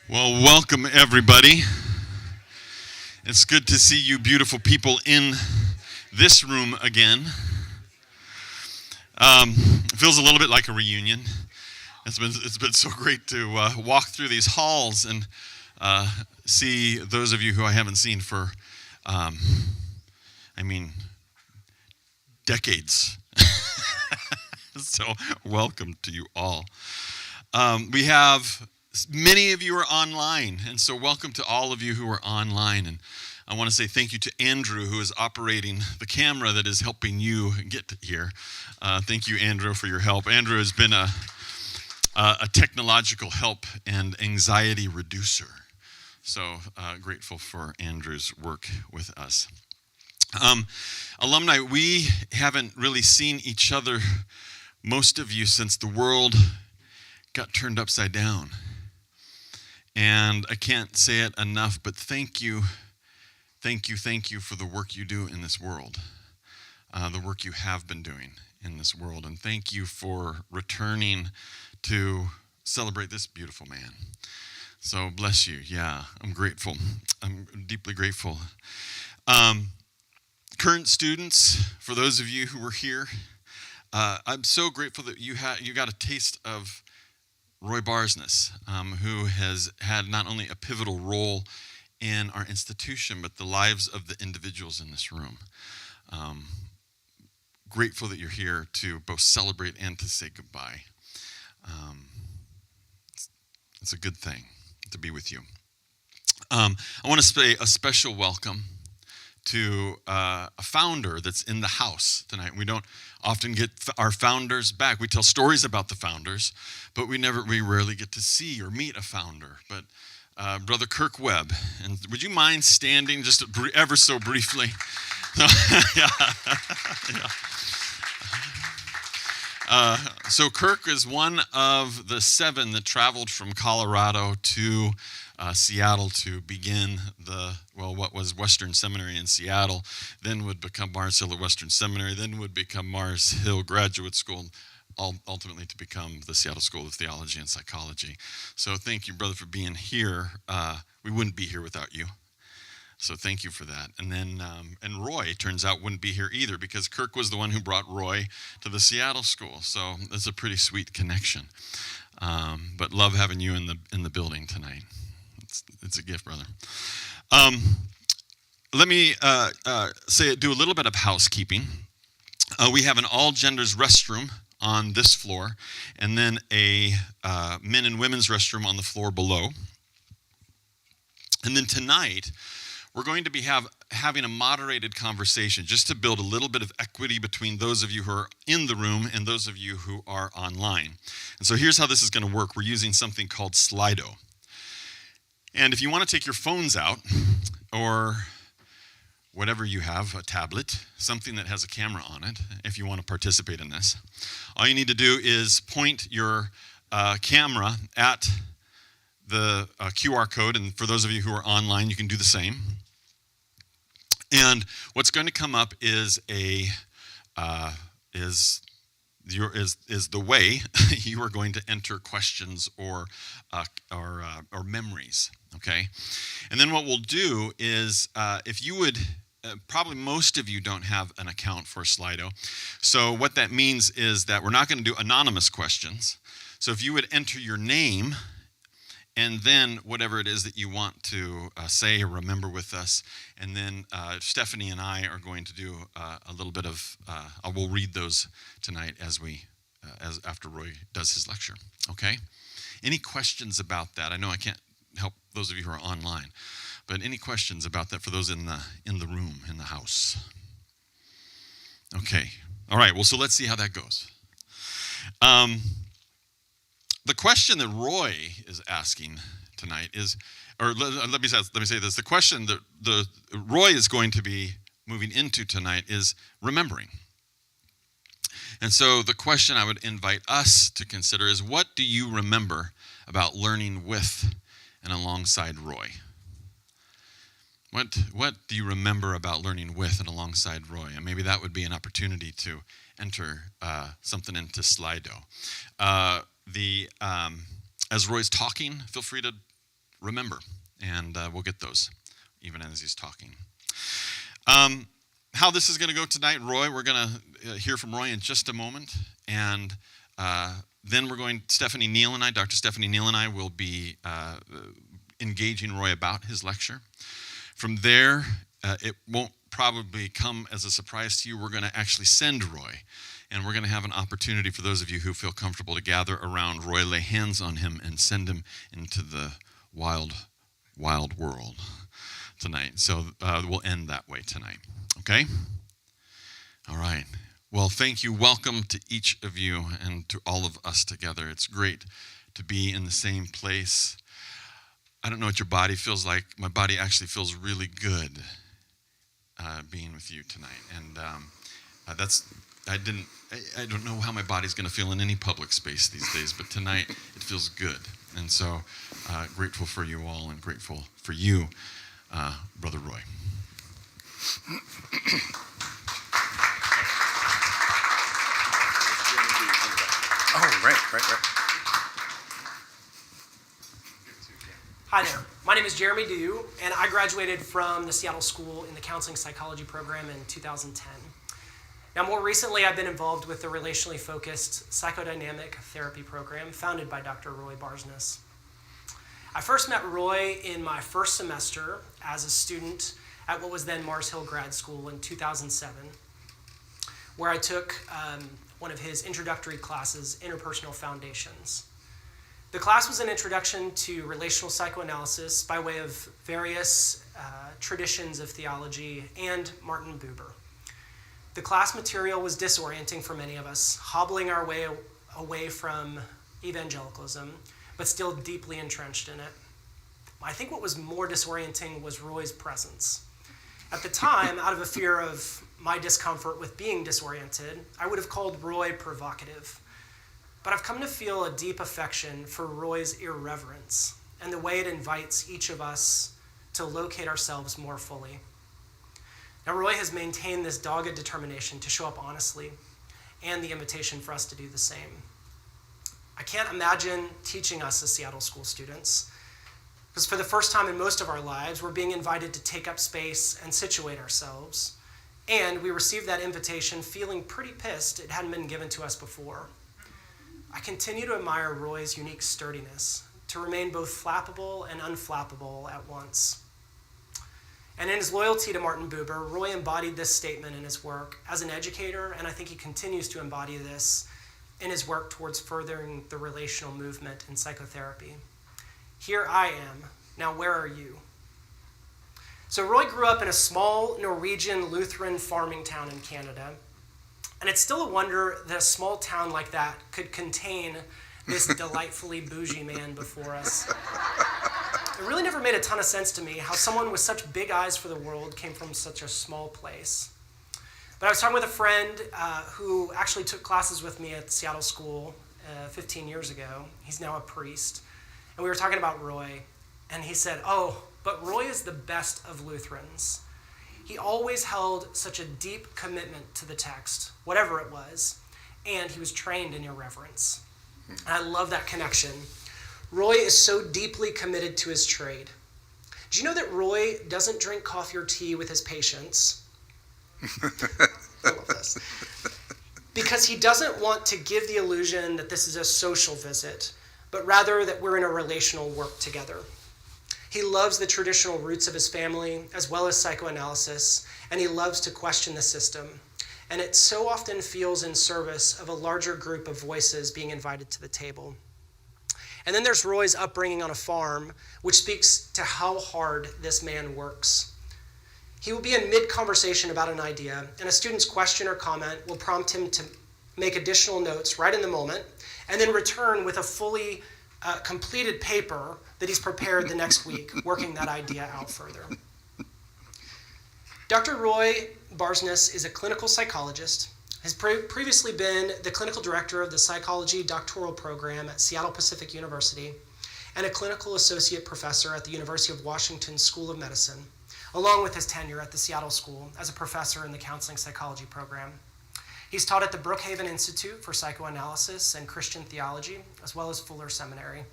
Well, welcome everybody. It's good to see you beautiful people in this room again. It feels a little bit like a reunion. It's been so great to walk through these halls and see those of you who I haven't seen for, decades. So welcome to you all. We have many of you are online, and so welcome to all of you who are online. And I want to say thank you to Andrew, who is operating the camera that is helping you get here. Thank you, Andrew, for your help. Andrew has been a technological help and anxiety reducer. So grateful for Andrew's work with us. Alumni, we haven't really seen each other, most of you, since the world got turned upside down. And I can't say it enough, but thank you for the work you do in this world, the work you have been doing in this world. And thank you for returning to celebrate this beautiful man. So bless you. Yeah, I'm grateful. I'm deeply grateful. Current students, for those of you who were here, I'm so grateful that you got a taste of Roy Barzness, who has had not only a pivotal role in our institution, but the lives of the individuals in this room. Grateful that you're here to both celebrate and to say goodbye. It's a good thing to be with you. I want to say a special welcome to a founder that's in the house tonight. We don't often get our founders back. We tell stories about the founders, but we rarely get to see or meet a founder. But Brother Kirk Webb, and would you mind standing just ever so briefly? Yeah. So Kirk is one of the 7 that traveled from Colorado to Seattle to begin what was Western Seminary in Seattle, then would become Mars Hill at Western Seminary, then would become Mars Hill Graduate School, ultimately to become the Seattle School of Theology and Psychology. So thank you, brother, for being here. We wouldn't be here without you. So thank you for that. And then, and Roy, turns out, wouldn't be here either, because Kirk was the one who brought Roy to the Seattle School. So that's a pretty sweet connection. But love having you in the building tonight. It's a gift, brother. Let me do a little bit of housekeeping. We have an all genders restroom on this floor, and then a men and women's restroom on the floor below. And then tonight, we're going to be having a moderated conversation just to build a little bit of equity between those of you who are in the room and those of you who are online. And so here's how this is going to work. We're using something called Slido. And if you want to take your phones out, or whatever you have, a tablet, something that has a camera on it, if you want to participate in this, all you need to do is point your camera at the QR code, and for those of you who are online, you can do the same. And what's going to come up is the way you are going to enter questions or memories, okay? And then what we'll do is, if you would, probably most of you don't have an account for Slido. So what that means is that we're not going to do anonymous questions. So if you would enter your name and then whatever it is that you want to say or remember with us, and then Stephanie and I are going to do a little bit of, we'll read those tonight as after Roy does his lecture, okay? Any questions about that? I know I can't help those of you who are online, but any questions about that for those in the room, in the house? Okay, all right, well, so let's see how that goes. The question that Roy is asking tonight is, or let me say this, the question that Roy is going to be moving into tonight is remembering. And so the question I would invite us to consider is, what do you remember about learning with and alongside Roy? What do you remember about learning with and alongside Roy? And maybe that would be an opportunity to enter something into Slido. As Roy's talking, feel free to remember. And we'll get those even as he's talking. How this is going to go tonight, Roy, we're going to hear from Roy in just a moment. And then Stephanie Neal and I, Dr. Stephanie Neal and I will be engaging Roy about his lecture. From there, it won't probably come as a surprise to you. We're going to actually send Roy. And we're going to have an opportunity for those of you who feel comfortable to gather around Roy, lay hands on him, and send him into the wild, wild world tonight. So we'll end that way tonight. Okay? All right. Well, thank you. Welcome to each of you and to all of us together. It's great to be in the same place. I don't know what your body feels like. My body actually feels really good being with you tonight. And I don't know how my body's going to feel in any public space these days, but tonight it feels good. And so grateful for you all and grateful for you, Brother Roy. Oh, right. Hi there. My name is Jeremy Dew, and I graduated from the Seattle School in the Counseling Psychology program in 2010. Now, more recently, I've been involved with the relationally focused Psychodynamic therapy program founded by Dr. Roy Barzness. I first met Roy in my first semester as a student at what was then Mars Hill Grad School in 2007, where I took one of his introductory classes, Interpersonal Foundations. The class was an introduction to relational psychoanalysis by way of various traditions of theology and Martin Buber. The class material was disorienting for many of us, hobbling our way away from evangelicalism, but still deeply entrenched in it. I think what was more disorienting was Roy's presence. At the time, out of a fear of my discomfort with being disoriented, I would have called Roy provocative. But I've come to feel a deep affection for Roy's irreverence and the way it invites each of us to locate ourselves more fully. Now, Roy has maintained this dogged determination to show up honestly and the invitation for us to do the same. I can't imagine teaching us as Seattle School students, because for the first time in most of our lives, we're being invited to take up space and situate ourselves, and we received that invitation feeling pretty pissed it hadn't been given to us before. I continue to admire Roy's unique sturdiness to remain both flappable and unflappable at once. And in his loyalty to Martin Buber, Roy embodied this statement in his work as an educator, and I think he continues to embody this in his work towards furthering the relational movement in psychotherapy. Here I am, now where are you? So Roy grew up in a small Norwegian Lutheran farming town in Canada, and it's still a wonder that a small town like that could contain this delightfully bougie man before us. It really never made a ton of sense to me how someone with such big eyes for the world came from such a small place. But I was talking with a friend who actually took classes with me at Seattle School 15 years ago. He's now a priest. And we were talking about Roy, and he said, "Oh, but Roy is the best of Lutherans. He always held such a deep commitment to the text, whatever it was, and he was trained in irreverence." And I love that connection. Roy is so deeply committed to his trade. Do you know that Roy doesn't drink coffee or tea with his patients? I love this. Because he doesn't want to give the illusion that this is a social visit, but rather that we're in a relational work together. He loves the traditional roots of his family, as well as psychoanalysis, and he loves to question the system. And it so often feels in service of a larger group of voices being invited to the table. And then there's Roy's upbringing on a farm, which speaks to how hard this man works. He will be in mid-conversation about an idea, and a student's question or comment will prompt him to make additional notes right in the moment, and then return with a fully completed paper that he's prepared the next week, working that idea out further. Dr. Roy Barzness is a clinical psychologist, has previously been the clinical director of the psychology doctoral program at Seattle Pacific University, and a clinical associate professor at the University of Washington School of Medicine, along with his tenure at the Seattle School as a professor in the counseling psychology program. He's taught at the Brookhaven Institute for Psychoanalysis and Christian Theology, as well as Fuller Seminary.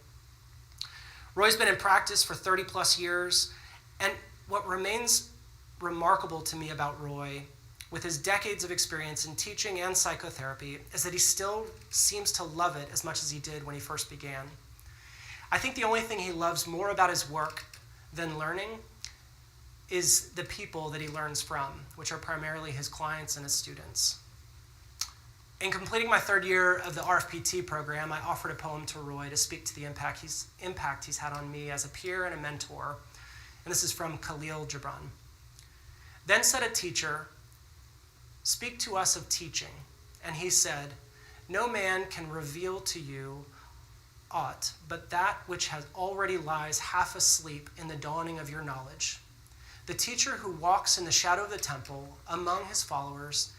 Roy's been in practice for 30 plus years, and what remains remarkable to me about Roy, with his decades of experience in teaching and psychotherapy, is that he still seems to love it as much as he did when he first began. I think the only thing he loves more about his work than learning is the people that he learns from, which are primarily his clients and his students. In completing my third year of the RFPT program, I offered a poem to Roy to speak to the impact he's had on me as a peer and a mentor, and this is from Khalil Gibran. Then said a teacher, "Speak to us of teaching." And he said, "No man can reveal to you aught but that which has already lies half asleep in the dawning of your knowledge. The teacher who walks in the shadow of the temple among his followers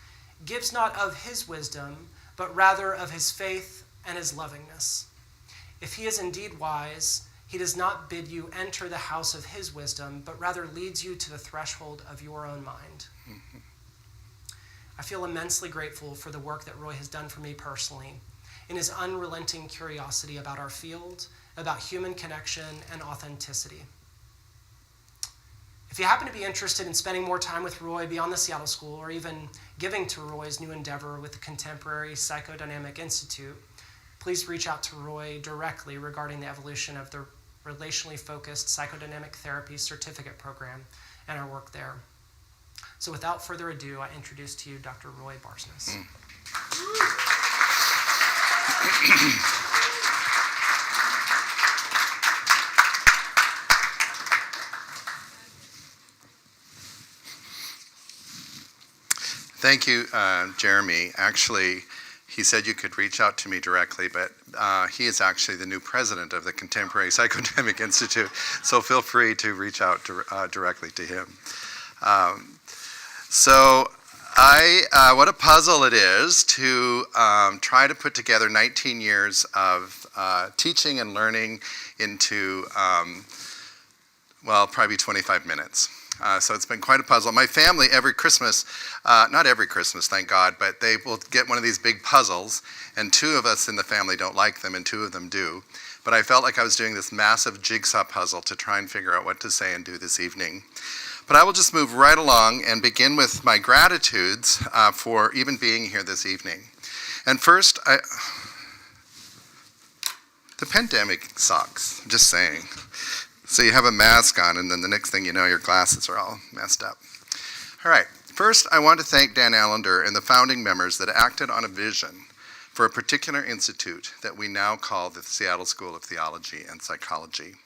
gives not of his wisdom, but rather of his faith and his lovingness. If he is indeed wise, he does not bid you enter the house of his wisdom, but rather leads you to the threshold of your own mind." Mm-hmm. I feel immensely grateful for the work that Roy has done for me personally, in his unrelenting curiosity about our field, about human connection and authenticity. If you happen to be interested in spending more time with Roy beyond the Seattle School, or even giving to Roy's new endeavor with the Contemporary Psychodynamic Institute, please reach out to Roy directly regarding the evolution of the Relationally Focused Psychodynamic Therapy Certificate program and our work there. So without further ado, I introduce to you Dr. Roy Barzness. Thank you, Jeremy. Actually, he said you could reach out to me directly, but he is actually the new president of the Contemporary Psychodynamic Institute, so feel free to reach out directly to him. What a puzzle it is to try to put together 19 years of teaching and learning into, probably 25 minutes. So it's been quite a puzzle. My family, every Christmas, not every Christmas, thank God, but they will get one of these big puzzles, and two of us in the family don't like them, and two of them do. But I felt like I was doing this massive jigsaw puzzle to try and figure out what to say and do this evening. But I will just move right along and begin with my gratitudes for even being here this evening. And first, the pandemic sucks, I'm just saying. So you have a mask on, and then the next thing you know, your glasses are all messed up. All right, first I want to thank Dan Allender and the founding members that acted on a vision for a particular institute that we now call the Seattle School of Theology and Psychology.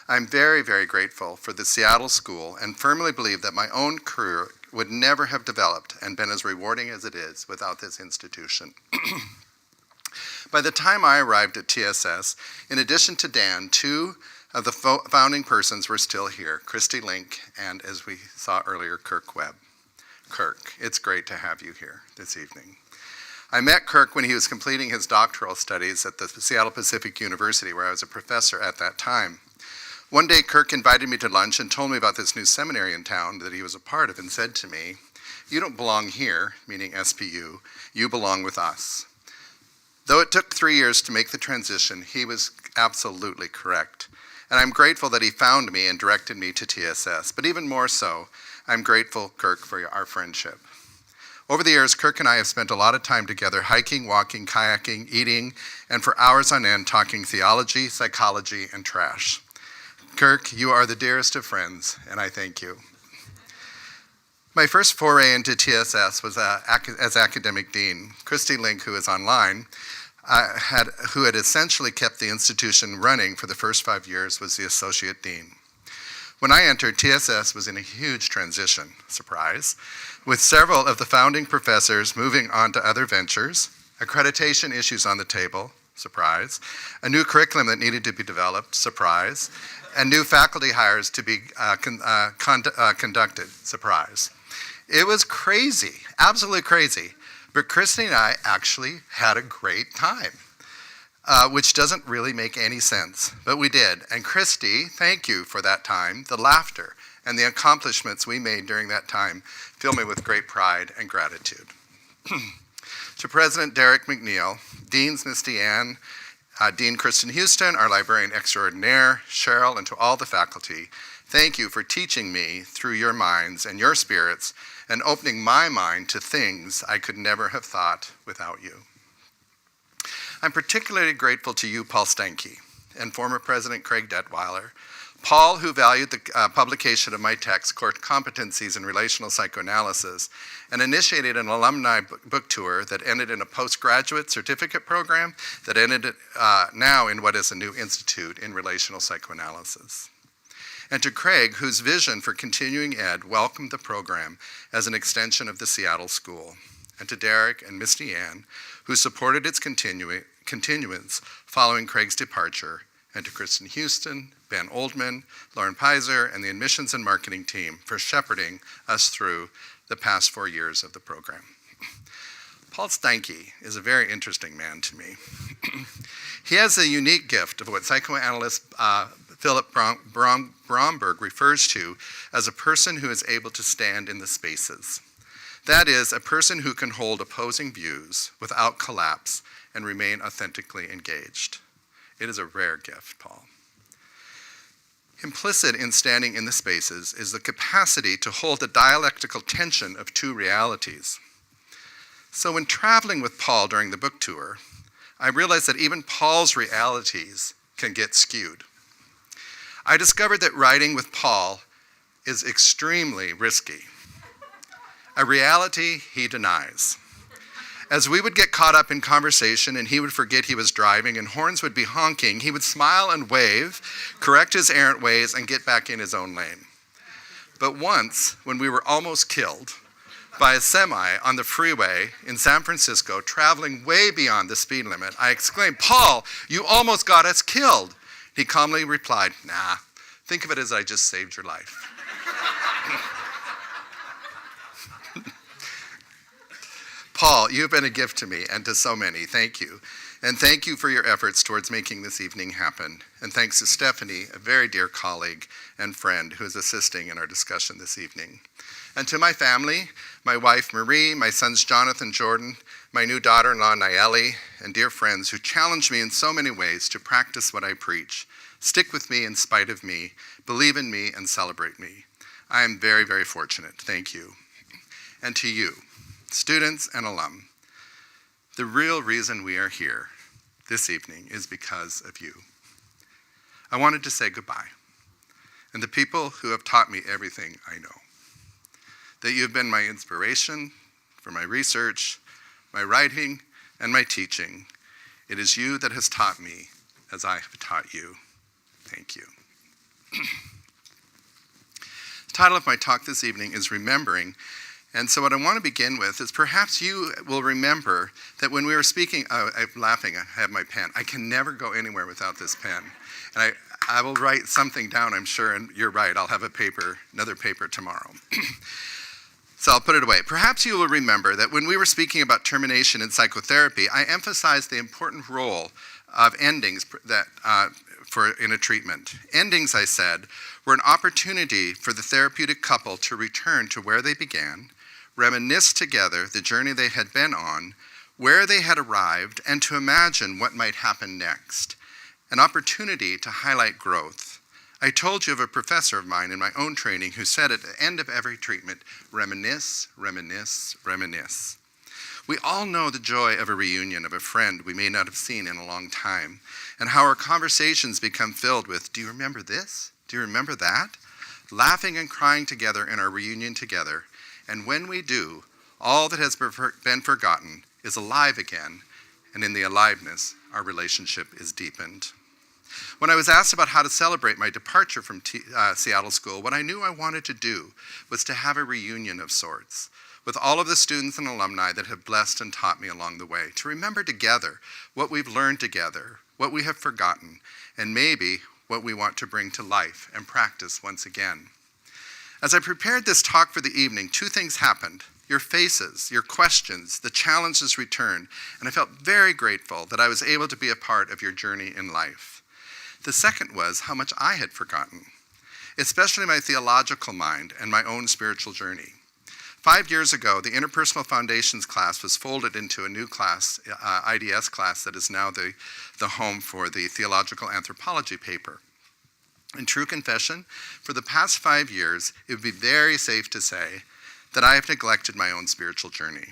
I'm very, very grateful for the Seattle School and firmly believe that my own career would never have developed and been as rewarding as it is without this institution. By the time I arrived at TSS, in addition to Dan, two of the founding persons were still here, Christy Link and, as we saw earlier, Kirk Webb. Kirk, it's great to have you here this evening. I met Kirk when he was completing his doctoral studies at the Seattle Pacific University, where I was a professor at that time. One day, Kirk invited me to lunch and told me about this new seminary in town that he was a part of and said to me, "You don't belong here," meaning SPU, "you belong with us." Though it took 3 years to make the transition, he was absolutely correct. And I'm grateful that he found me and directed me to TSS. But even more so, I'm grateful, Kirk, for our friendship. Over the years, Kirk and I have spent a lot of time together hiking, walking, kayaking, eating, and for hours on end talking theology, psychology, and trash. Kirk, you are the dearest of friends, and I thank you. My first foray into TSS was as academic dean. Christy Link, who is online, who had essentially kept the institution running for the first 5 years, was the associate dean. When I entered, TSS was in a huge transition, surprise, with several of the founding professors moving on to other ventures, accreditation issues on the table, surprise, a new curriculum that needed to be developed, surprise, and new faculty hires to be conducted, surprise. It was crazy, absolutely crazy. But Christy and I actually had a great time, which doesn't really make any sense, but we did. And Christy, thank you for that time. The laughter and the accomplishments we made during that time fill me with great pride and gratitude. To President Derek McNeil, Deans Misty Ann, Dean Kristen Houston, our librarian extraordinaire, Cheryl, and to all the faculty, thank you for teaching me through your minds and your spirits and opening my mind to things I could never have thought without you. I'm particularly grateful to you, Paul Stanke, and former President Craig Detweiler. Paul, who valued the publication of my text, Competencies in Relational Psychoanalysis, and initiated an alumni book tour that ended in a postgraduate certificate program that ended now in what is a new institute in relational psychoanalysis. And to Craig, whose vision for continuing ed welcomed the program as an extension of the Seattle School. And to Derek and Misty Ann, who supported its continuance following Craig's departure, and to Kristen Houston, Ben Oldman, Lauren Pizer, and the admissions and marketing team for shepherding us through the past 4 years of the program. Paul Stanke is a very interesting man to me. He has a unique gift of what psychoanalyst Philip Bromberg refers to as a person who is able to stand in the spaces. That is, a person who can hold opposing views without collapse and remain authentically engaged. It is a rare gift, Paul. Implicit in standing in the spaces is the capacity to hold the dialectical tension of two realities. So when traveling with Paul during the book tour, I realized that even Paul's realities can get skewed. I discovered that writing with Paul is extremely risky, a reality he denies. As we would get caught up in conversation and he would forget he was driving and horns would be honking, he would smile and wave, correct his errant ways, and get back in his own lane. But once, when we were almost killed by a semi on the freeway in San Francisco, traveling way beyond the speed limit, I exclaimed, "Paul, you almost got us killed." He calmly replied, "Nah, think of it as I just saved your life." Paul, you've been a gift to me and to so many. Thank you. And thank you for your efforts towards making this evening happen. And thanks to Stephanie, a very dear colleague and friend who is assisting in our discussion this evening. And to my family, my wife Marie, my sons Jonathan, Jordan, my new daughter-in-law Nayeli, and dear friends who challenge me in so many ways to practice what I preach. Stick with me in spite of me, believe in me, and celebrate me. I am very, very fortunate. Thank you. And to you, students and alum, the real reason we are here this evening is because of you. I wanted to say goodbye, and the people who have taught me everything I know, that you have been my inspiration for my research, my writing, and my teaching. It is you that has taught me as I have taught you. Thank you. The title of my talk this evening is Remembering. And so what I want to begin with is perhaps you will remember that when we were speaking, I'm laughing, I have my pen. I can never go anywhere without this pen. And I will write something down, I'm sure, and you're right, I'll have another paper tomorrow. So I'll put it away. Perhaps you will remember that when we were speaking about termination in psychotherapy, I emphasized the important role of endings in a treatment. Endings, I said, were an opportunity for the therapeutic couple to return to where they began, reminisce together the journey they had been on, where they had arrived, and to imagine what might happen next. An opportunity to highlight growth. I told you of a professor of mine in my own training who said at the end of every treatment, reminisce, reminisce, reminisce. We all know the joy of a reunion of a friend we may not have seen in a long time, and how our conversations become filled with, do you remember this? Do you remember that? Laughing and crying together in our reunion together. And when we do, all that has been forgotten is alive again, and in the aliveness, our relationship is deepened. When I was asked about how to celebrate my departure from Seattle School, what I knew I wanted to do was to have a reunion of sorts with all of the students and alumni that have blessed and taught me along the way, to remember together what we've learned together, what we have forgotten, and maybe what we want to bring to life and practice once again. As I prepared this talk for the evening, two things happened. Your faces, your questions, the challenges returned, and I felt very grateful that I was able to be a part of your journey in life. The second was how much I had forgotten, especially my theological mind and my own spiritual journey. 5 years ago, the Interpersonal Foundations class was folded into a new class, IDS class, that is now the home for the Theological Anthropology paper. In true confession, for the past 5 years, it would be very safe to say that I have neglected my own spiritual journey.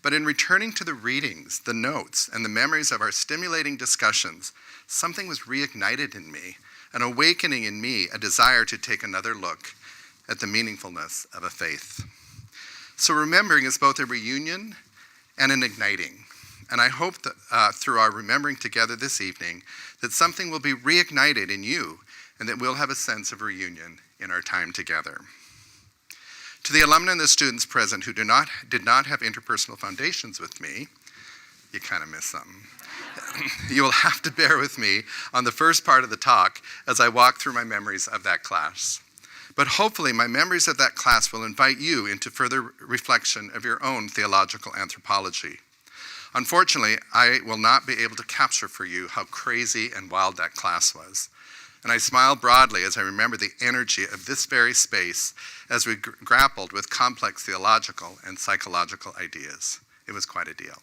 But in returning to the readings, the notes, and the memories of our stimulating discussions, something was reignited in me, an awakening in me, a desire to take another look at the meaningfulness of a faith. So remembering is both a reunion and an igniting. And I hope that through our remembering together this evening, that something will be reignited in you, and that we'll have a sense of reunion in our time together. To the alumni and the students present who did not have interpersonal foundations with me, you kind of missed something. You will have to bear with me on the first part of the talk as I walk through my memories of that class. But hopefully my memories of that class will invite you into further reflection of your own theological anthropology. Unfortunately, I will not be able to capture for you how crazy and wild that class was. And I smile broadly as I remember the energy of this very space as we grappled with complex theological and psychological ideas. It was quite a deal.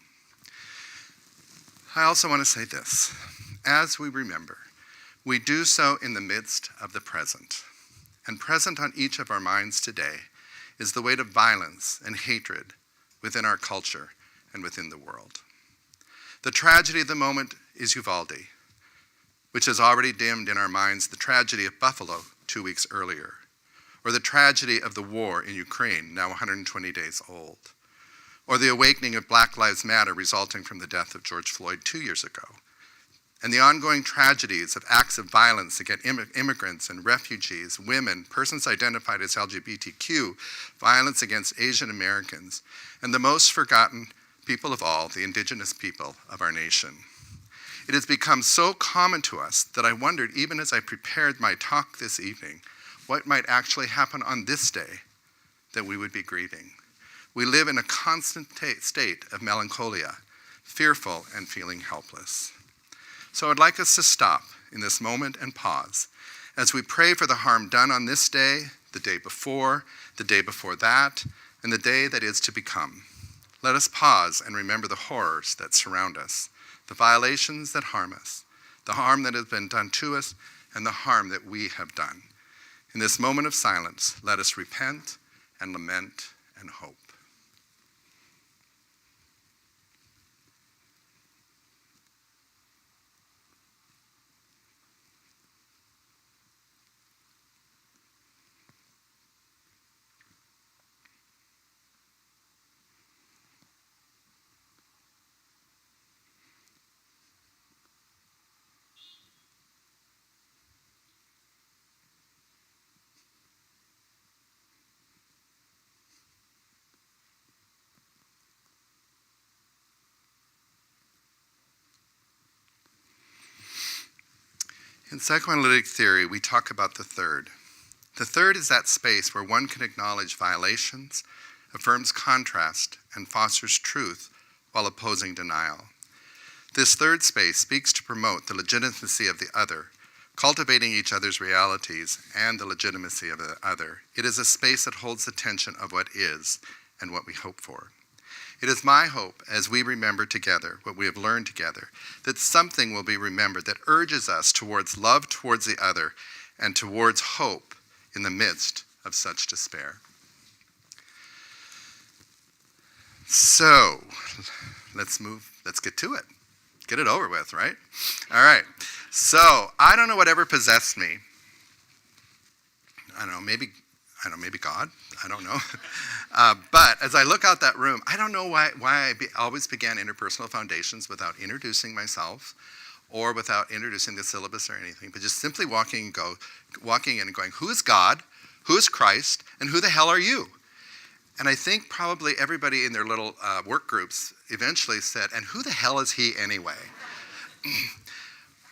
I also want to say this. As we remember, we do so in the midst of the present. And present on each of our minds today is the weight of violence and hatred within our culture and within the world. The tragedy of the moment is Uvalde, which has already dimmed in our minds the tragedy of Buffalo 2 weeks earlier, or the tragedy of the war in Ukraine, now 120 days old, or the awakening of Black Lives Matter resulting from the death of George Floyd 2 years ago, and the ongoing tragedies of acts of violence against immigrants and refugees, women, persons identified as LGBTQ, violence against Asian Americans, and the most forgotten people of all, the indigenous people of our nation. It has become so common to us that I wondered, even as I prepared my talk this evening, what might actually happen on this day that we would be grieving. We live in a constant state of melancholia, fearful and feeling helpless. So I'd like us to stop in this moment and pause as we pray for the harm done on this day, the day before that, and the day that is to become. Let us pause and remember the horrors that surround us, the violations that harm us, the harm that has been done to us, and the harm that we have done. In this moment of silence, let us repent and lament and hope. In psychoanalytic theory, we talk about the third. The third is that space where one can acknowledge violations, affirms contrast, and fosters truth while opposing denial. This third space speaks to promote the legitimacy of the other, cultivating each other's realities and the legitimacy of the other. It is a space that holds the tension of what is and what we hope for. It is my hope, as we remember together what we have learned together, that something will be remembered that urges us towards love towards the other and towards hope in the midst of such despair. So, let's get to it. Get it over with, right? All right. So, I don't know whatever possessed me. I don't know, maybe God, I don't know. But as I look out that room, I don't know why I always began interpersonal foundations without introducing myself or without introducing the syllabus or anything, but just simply walking in and going, who is God, who is Christ, and who the hell are you? And I think probably everybody in their little work groups eventually said, and who the hell is he anyway?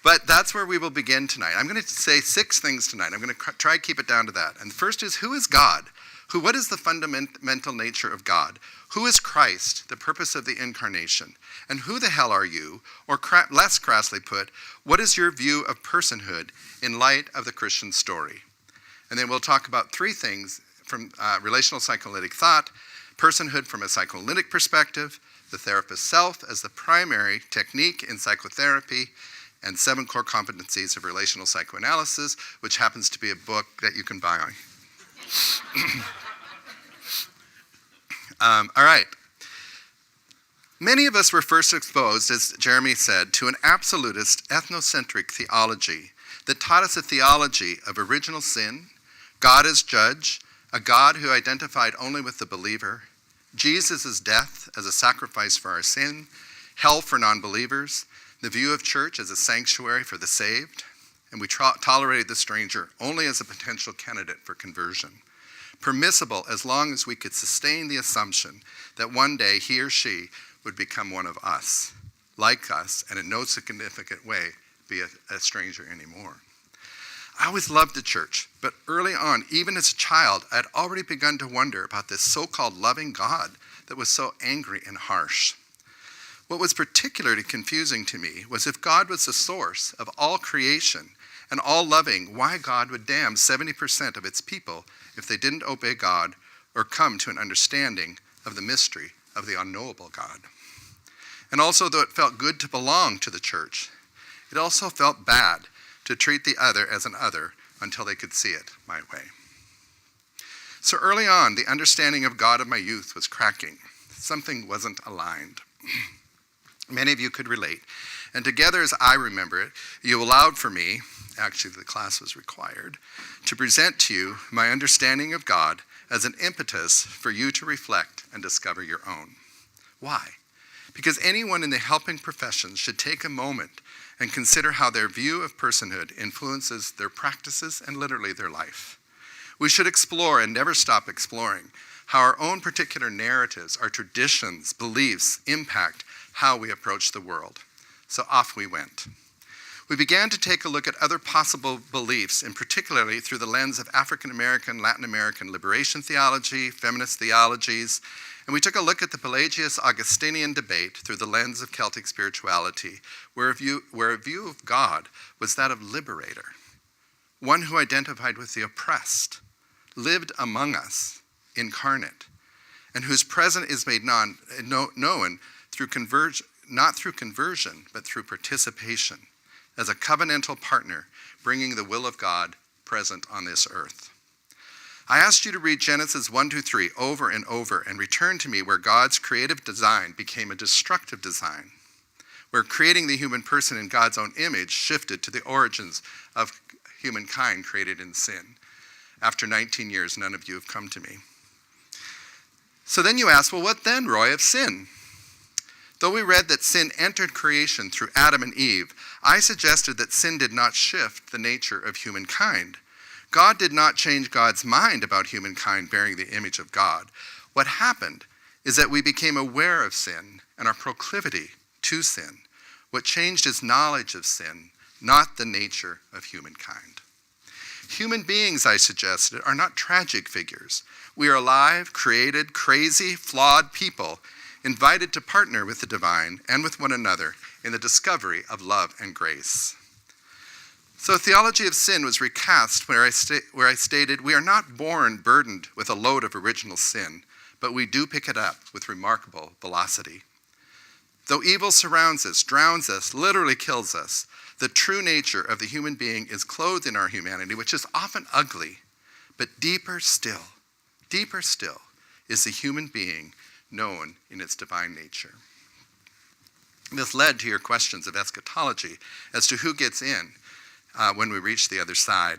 But that's where we will begin tonight. I'm going to say 6 things tonight. I'm going to try to keep it down to that. And the first is, who is God? What is the fundamental nature of God? Who is Christ, the purpose of the incarnation? And who the hell are you? Or less crassly put, what is your view of personhood in light of the Christian story? And then we'll talk about 3 things relational psychoanalytic thought, personhood from a psychoanalytic perspective, the therapist's self as the primary technique in psychotherapy, and 7 core competencies of relational psychoanalysis, which happens to be a book that you can buy on. All right. Many of us were first exposed, as Jeremy said, to an absolutist ethnocentric theology that taught us a theology of original sin, God as judge, a God who identified only with the believer, Jesus' death as a sacrifice for our sin, hell for non-believers, the view of church as a sanctuary for the saved, and we tolerated the stranger only as a potential candidate for conversion, permissible as long as we could sustain the assumption that one day he or she would become one of us, like us, and in no significant way be a stranger anymore. I always loved the church, but early on, even as a child, I had already begun to wonder about this so-called loving God that was so angry and harsh. What was particularly confusing to me was if God was the source of all creation and all loving, why God would damn 70% of its people if they didn't obey God or come to an understanding of the mystery of the unknowable God. And also, though it felt good to belong to the church, it also felt bad to treat the other as an other until they could see it my way. So early on, the understanding of God of my youth was cracking. Something wasn't aligned. Many of you could relate. And together, as I remember it, you allowed for me, actually the class was required, to present to you my understanding of God as an impetus for you to reflect and discover your own. Why? Because anyone in the helping professions should take a moment and consider how their view of personhood influences their practices and literally their life. We should explore and never stop exploring how our own particular narratives, our traditions, beliefs impact how we approach the world. So off we went. We began to take a look at other possible beliefs, and particularly through the lens of African American, Latin American liberation theology, feminist theologies, and we took a look at the Pelagius-Augustinian debate through the lens of Celtic spirituality, where a view of God was that of liberator, one who identified with the oppressed, lived among us, incarnate, and whose presence is made known through not through conversion, but through participation, as a covenantal partner, bringing the will of God present on this earth. I asked you to read Genesis 1-3 over and over and return to me where God's creative design became a destructive design, where creating the human person in God's own image shifted to the origins of humankind created in sin. After 19 years, none of you have come to me. So then you ask, well, what then, Roy, of sin? Though we read that sin entered creation through Adam and Eve, I suggested that sin did not shift the nature of humankind. God did not change God's mind about humankind bearing the image of God. What happened is that we became aware of sin and our proclivity to sin. What changed is knowledge of sin, not the nature of humankind. Human beings, I suggested, are not tragic figures. We are alive, created, crazy, flawed people, invited to partner with the divine and with one another in the discovery of love and grace. So theology of sin was recast where I stated, we are not born burdened with a load of original sin, but we do pick it up with remarkable velocity. Though evil surrounds us, drowns us, literally kills us, the true nature of the human being is clothed in our humanity, which is often ugly, but deeper still is the human being known in its divine nature. This led to your questions of eschatology as to who gets in when we reach the other side.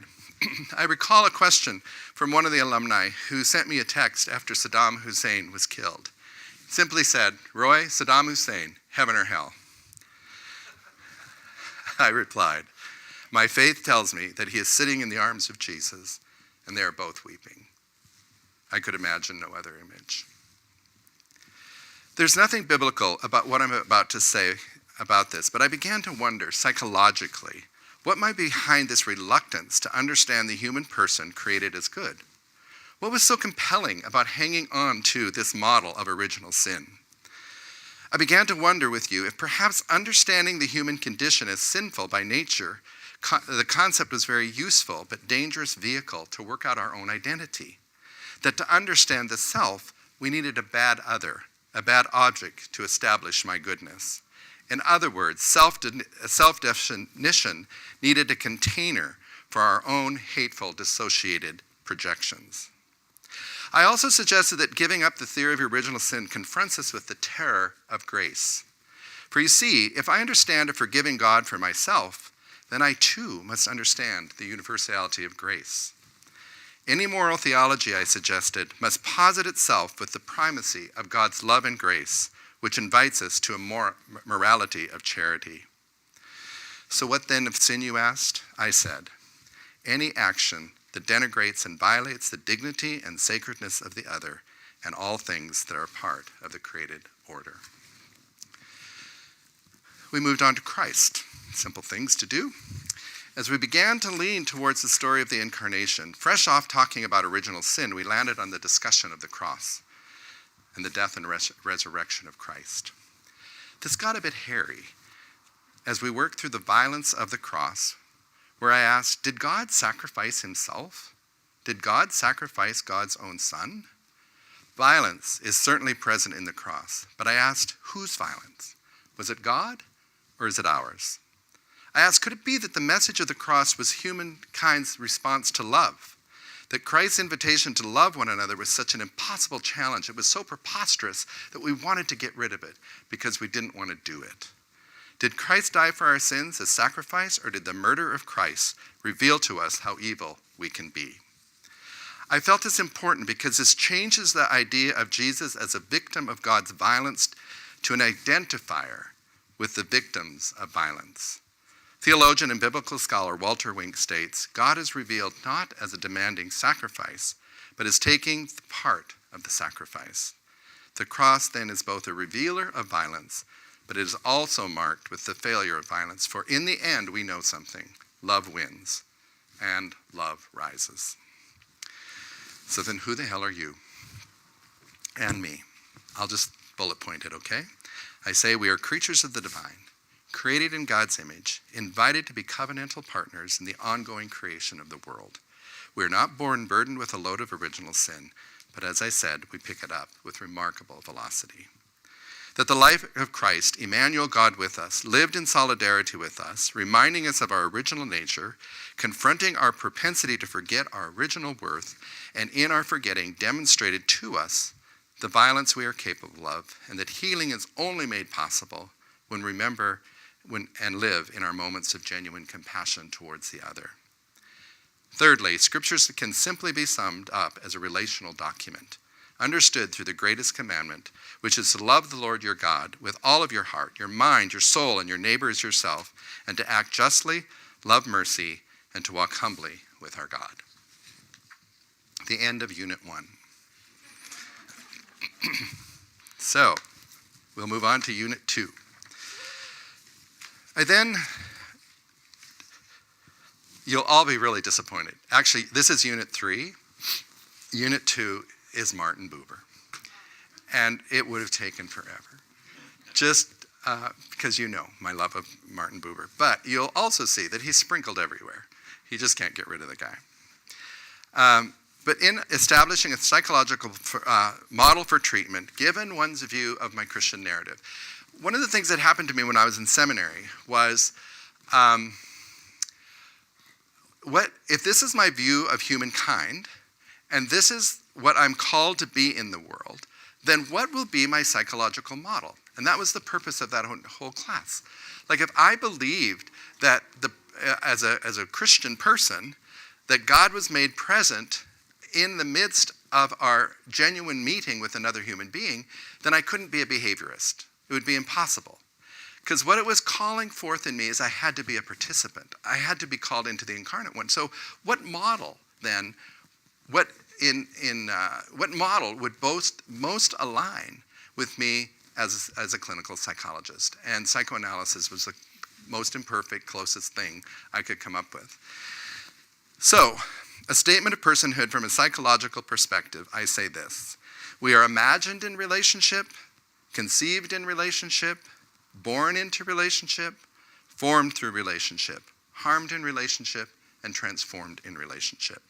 I recall a question from one of the alumni who sent me a text after Saddam Hussein was killed. Simply said, Roy, Saddam Hussein, heaven or hell? I replied, my faith tells me that he is sitting in the arms of Jesus and they are both weeping. I could imagine no other image. There's nothing biblical about what I'm about to say about this, but I began to wonder psychologically, what might be behind this reluctance to understand the human person created as good? What was so compelling about hanging on to this model of original sin? I began to wonder with you if perhaps understanding the human condition as sinful by nature, the concept was very useful but dangerous vehicle to work out our own identity. that to understand the self, we needed a bad other, a bad object to establish my goodness. In other words, self-definition needed a container for our own hateful, dissociated projections. I also suggested that giving up the theory of original sin confronts us with the terror of grace. For you see, if I understand a forgiving God for myself, then I too must understand the universality of grace. Any moral theology, I suggested, must posit itself with the primacy of God's love and grace, which invites us to a morality of charity. So what then of sin, you asked? I said, any action that denigrates and violates the dignity and sacredness of the other and all things that are part of the created order. We moved on to Christ. Simple things to do. As we began to lean towards the story of the incarnation, fresh off talking about original sin, we landed on the discussion of the cross and the death and resurrection of Christ. This got a bit hairy as we worked through the violence of the cross, where I asked, did God sacrifice himself? Did God sacrifice God's own son? Violence is certainly present in the cross, but I asked, whose violence? Was it God or is it ours? I asked, could it be that the message of the cross was humankind's response to love? That Christ's invitation to love one another was such an impossible challenge. It was so preposterous that we wanted to get rid of it because we didn't want to do it. Did Christ die for our sins as sacrifice, or did the murder of Christ reveal to us how evil we can be? I felt this important because this changes the idea of Jesus as a victim of God's violence to an identifier with the victims of violence. Theologian and biblical scholar Walter Wink states, God is revealed not as a demanding sacrifice, but as taking the part of the sacrifice. The cross then is both a revealer of violence, but it is also marked with the failure of violence. For in the end, we know something. Love wins, and love rises. So then who the hell are you? And me. I'll just bullet point it, okay? I say we are creatures of the divine, created in God's image, invited to be covenantal partners in the ongoing creation of the world. We are not born burdened with a load of original sin, but as I said, we pick it up with remarkable velocity. That the life of Christ, Emmanuel, God with us, lived in solidarity with us, reminding us of our original nature, confronting our propensity to forget our original worth, and in our forgetting demonstrated to us the violence we are capable of, and that healing is only made possible when we remember and live in our moments of genuine compassion towards the other. Thirdly, scriptures can simply be summed up as a relational document, understood through the greatest commandment, which is to love the Lord your God with all of your heart, your mind, your soul, and your neighbor as yourself, and to act justly, love mercy, and to walk humbly with our God. The end of Unit 1. So, we'll move on to Unit 2. You'll all be really disappointed. Actually, this is Unit 3. Unit 2 is Martin Buber. And it would have taken forever. Just because you know my love of Martin Buber. But you'll also see that he's sprinkled everywhere. He just can't get rid of the guy. But in establishing a psychological model for treatment, given one's view of my Christian narrative, one of the things that happened to me when I was in seminary was, if this is my view of humankind, and this is what I'm called to be in the world, then what will be my psychological model? And that was the purpose of that whole class. Like if I believed that as a Christian person, that God was made present in the midst of our genuine meeting with another human being, then I couldn't be a behaviorist. It would be impossible. Because what it was calling forth in me is I had to be a participant. I had to be called into the incarnate one. So what model then, what model would most align with me as a clinical psychologist? And psychoanalysis was the most imperfect, closest thing I could come up with. So, a statement of personhood from a psychological perspective, I say this. We are imagined in relationship, conceived in relationship, born into relationship, formed through relationship, harmed in relationship, and transformed in relationship.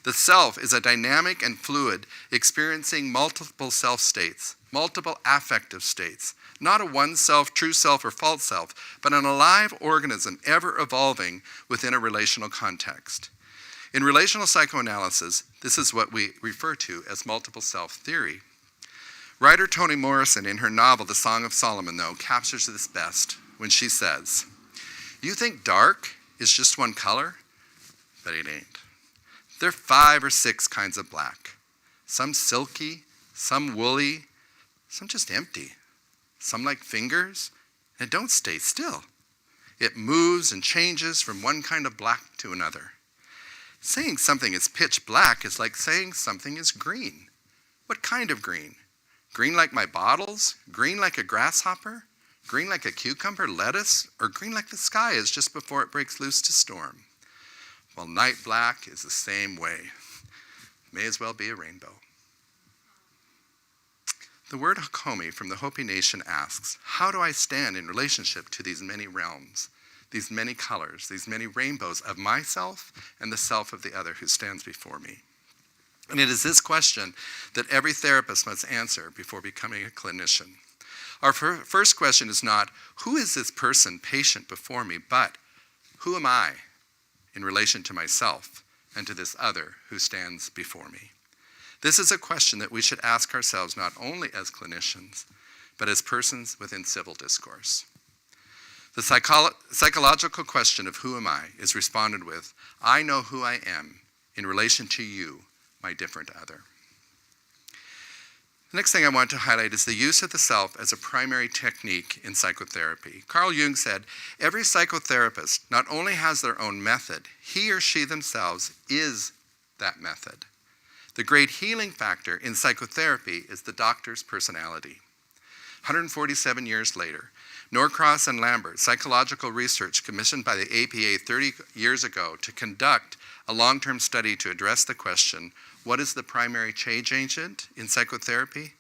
The self is a dynamic and fluid, experiencing multiple self states, multiple affective states, not a one self, true self, or false self, but an alive organism ever evolving within a relational context. In relational psychoanalysis, this is what we refer to as multiple self theory. Writer Toni Morrison, in her novel The Song of Solomon, though, captures this best when she says, "You think dark is just one color? But it ain't. There are 5 or 6 kinds of black. Some silky, some woolly, some just empty. Some like fingers, and it don't stay still. It moves and changes from one kind of black to another. Saying something is pitch black is like saying something is green. What kind of green? Green like my bottles? Green like a grasshopper? Green like a cucumber, lettuce? Or green like the sky is just before it breaks loose to storm? Well, night black is the same way. May as well be a rainbow." The word Hakomi from the Hopi Nation asks, how do I stand in relationship to these many realms, these many colors, these many rainbows of myself and the self of the other who stands before me? And it is this question that every therapist must answer before becoming a clinician. Our first question is not, who is this person, patient before me, but who am I in relation to myself and to this other who stands before me? This is a question that we should ask ourselves not only as clinicians, but as persons within civil discourse. The psychological question of who am I is responded with, I know who I am in relation to you, my different other. The next thing I want to highlight is the use of the self as a primary technique in psychotherapy. Carl Jung said, every psychotherapist not only has their own method, he or she themselves is that method. The great healing factor in psychotherapy is the doctor's personality. 147 years later, Norcross and Lambert, psychological research commissioned by the APA 30 years ago to conduct a long-term study to address the question, what is the primary change agent in psychotherapy?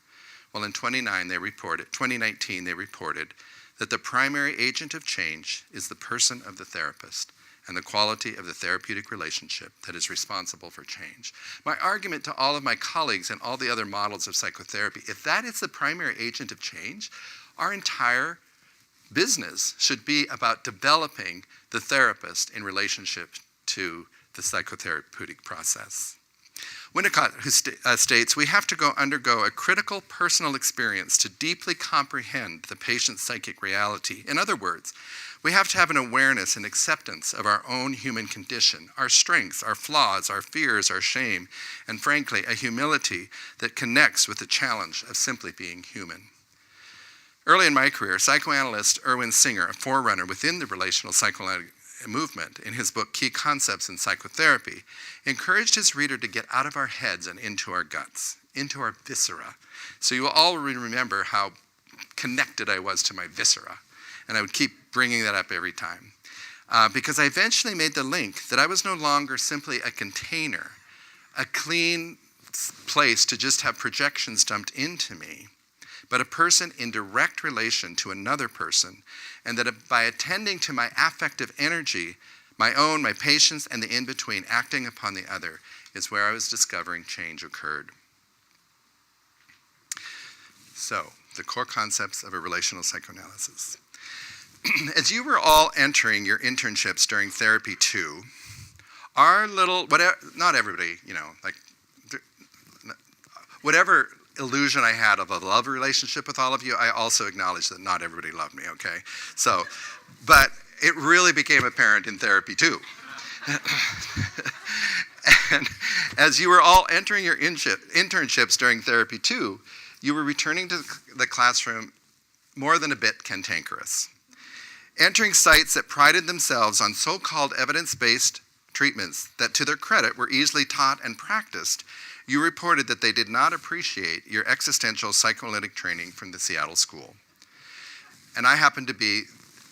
Well, in 2019, they reported that the primary agent of change is the person of the therapist and the quality of the therapeutic relationship that is responsible for change. My argument to all of my colleagues and all the other models of psychotherapy, if that is the primary agent of change, our entire business should be about developing the therapist in relationship to the psychotherapeutic process. Winnicott states, we have to undergo a critical personal experience to deeply comprehend the patient's psychic reality. In other words, we have to have an awareness and acceptance of our own human condition, our strengths, our flaws, our fears, our shame, and frankly, a humility that connects with the challenge of simply being human. Early in my career, psychoanalyst Erwin Singer, a forerunner within the relational psychoanalytic movement, in his book Key Concepts in Psychotherapy, encouraged his reader to get out of our heads and into our guts, into our viscera. So you will all remember how connected I was to my viscera. And I would keep bringing that up every time. Because I eventually made the link that I was no longer simply a container, a clean place to just have projections dumped into me, but a person in direct relation to another person, and that by attending to my affective energy, my own, my patient's, and the in-between, acting upon the other, is where I was discovering change occurred. So, the core concepts of a relational psychoanalysis. As you were all entering your internships during Therapy 2, our little, not everybody, whatever illusion I had of a love relationship with all of you, I also acknowledge that not everybody loved me, okay? So, but it really became apparent in Therapy 2. And as you were all entering your internships during Therapy 2, you were returning to the classroom more than a bit cantankerous. Entering sites that prided themselves on so-called evidence-based treatments that, to their credit, were easily taught and practiced, you reported that they did not appreciate your existential psychoanalytic training from the Seattle School. And I happened to be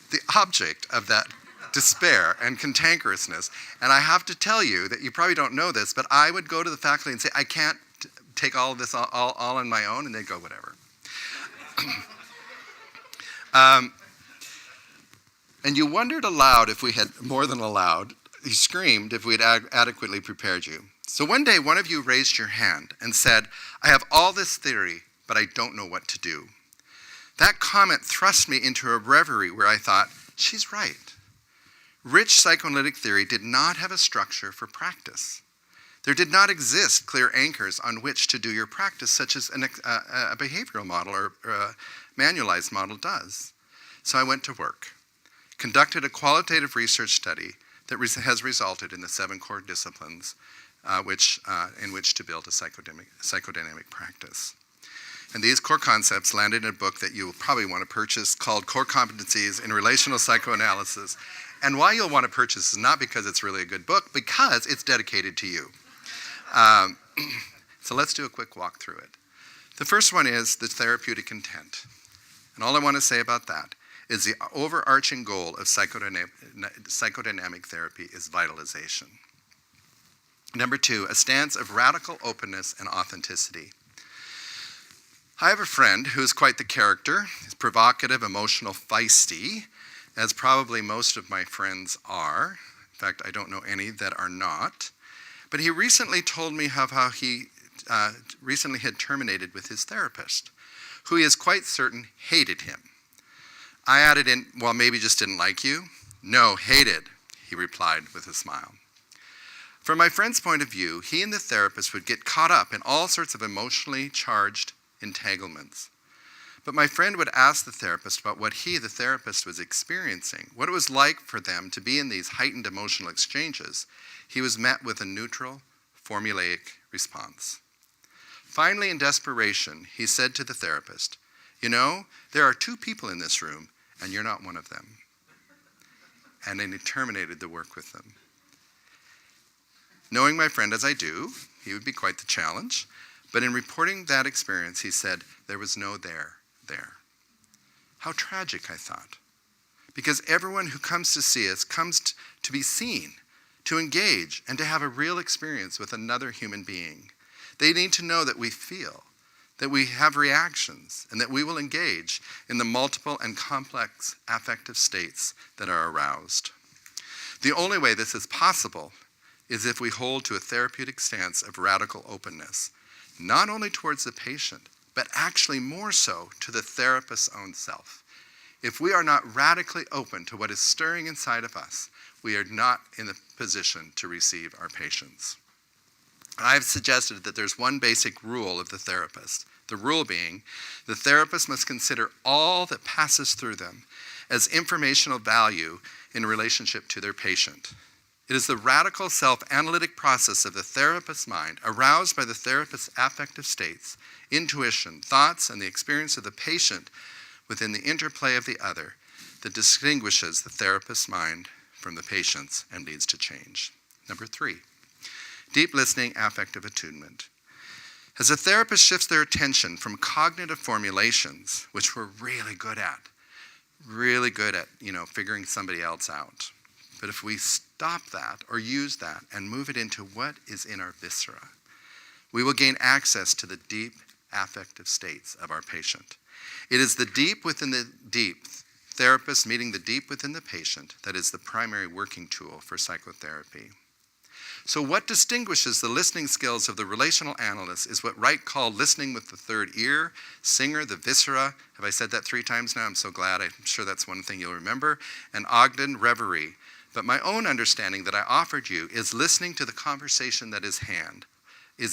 the object of that despair and cantankerousness. And I have to tell you that you probably don't know this, but I would go to the faculty and say, I can't take all of this all on my own, and they'd go, whatever. And you wondered aloud if we had, more than aloud, you screamed if we had adequately prepared you. So one day, one of you raised your hand and said, I have all this theory, but I don't know what to do. That comment thrust me into a reverie where I thought, she's right. Rich psychoanalytic theory did not have a structure for practice. There did not exist clear anchors on which to do your practice, such as a behavioral model or a manualized model does. So I went to work, conducted a qualitative research study that has resulted in the 7 core disciplines in which to build a psychodynamic practice. And these core concepts landed in a book that you will probably want to purchase called Core Competencies in Relational Psychoanalysis. And why you'll want to purchase is not because it's really a good book, because it's dedicated to you. So let's do a quick walk through it. The first one is the therapeutic intent. And all I want to say about that is the overarching goal of psychodynamic therapy is vitalization. Number 2, a stance of radical openness and authenticity. I have a friend who is quite the character. He's provocative, emotional, feisty, as probably most of my friends are. In fact, I don't know any that are not. But he recently told me how he recently had terminated with his therapist, who he is quite certain hated him. I added in, well, maybe just didn't like you. No, hated, he replied with a smile. From my friend's point of view, he and the therapist would get caught up in all sorts of emotionally charged entanglements. But my friend would ask the therapist about what he, the therapist, was experiencing, what it was like for them to be in these heightened emotional exchanges. He was met with a neutral, formulaic response. Finally, in desperation, he said to the therapist, you know, there are 2 people in this room, and you're not one of them. And then he terminated the work with them. Knowing my friend as I do, he would be quite the challenge. But in reporting that experience, he said, there was no there. How tragic, I thought. Because everyone who comes to see us comes to be seen, to engage, and to have a real experience with another human being. They need to know that we feel, that we have reactions, and that we will engage in the multiple and complex affective states that are aroused. The only way this is possible is if we hold to a therapeutic stance of radical openness, not only towards the patient, but actually more so to the therapist's own self. If we are not radically open to what is stirring inside of us, we are not in a position to receive our patients. I've suggested that there's one basic rule of the therapist. The rule being, the therapist must consider all that passes through them as informational value in relationship to their patient. It is the radical self-analytic process of the therapist's mind, aroused by the therapist's affective states, intuition, thoughts, and the experience of the patient within the interplay of the other, that distinguishes the therapist's mind from the patient's and leads to change. Number 3, deep listening, affective attunement. As a therapist shifts their attention from cognitive formulations, which we're really good at, figuring somebody else out. But if we stop that or use that and move it into what is in our viscera, we will gain access to the deep affective states of our patient. It is the deep within the deep, therapist meeting the deep within the patient, that is the primary working tool for psychotherapy. So what distinguishes the listening skills of the relational analyst is what Wright called listening with the third ear, Singer, the viscera. Have I said that 3 times now? I'm so glad. I'm sure that's one thing you'll remember. And Ogden, reverie. But my own understanding that I offered you is listening to the conversation that is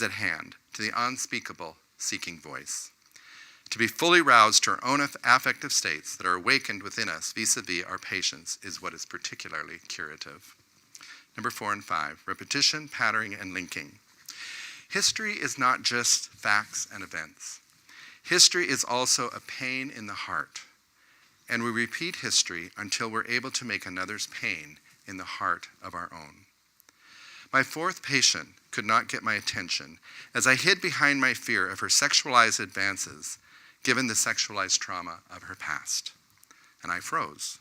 at hand, to the unspeakable seeking voice. To be fully roused to our own affective states that are awakened within us vis-a-vis our patients is what is particularly curative. Number 4 and 5, repetition, patterning, and linking. History is not just facts and events. History is also a pain in the heart. And we repeat history until we're able to make another's pain in the heart of our own. My 4th patient could not get my attention as I hid behind my fear of her sexualized advances, given the sexualized trauma of her past. And I froze.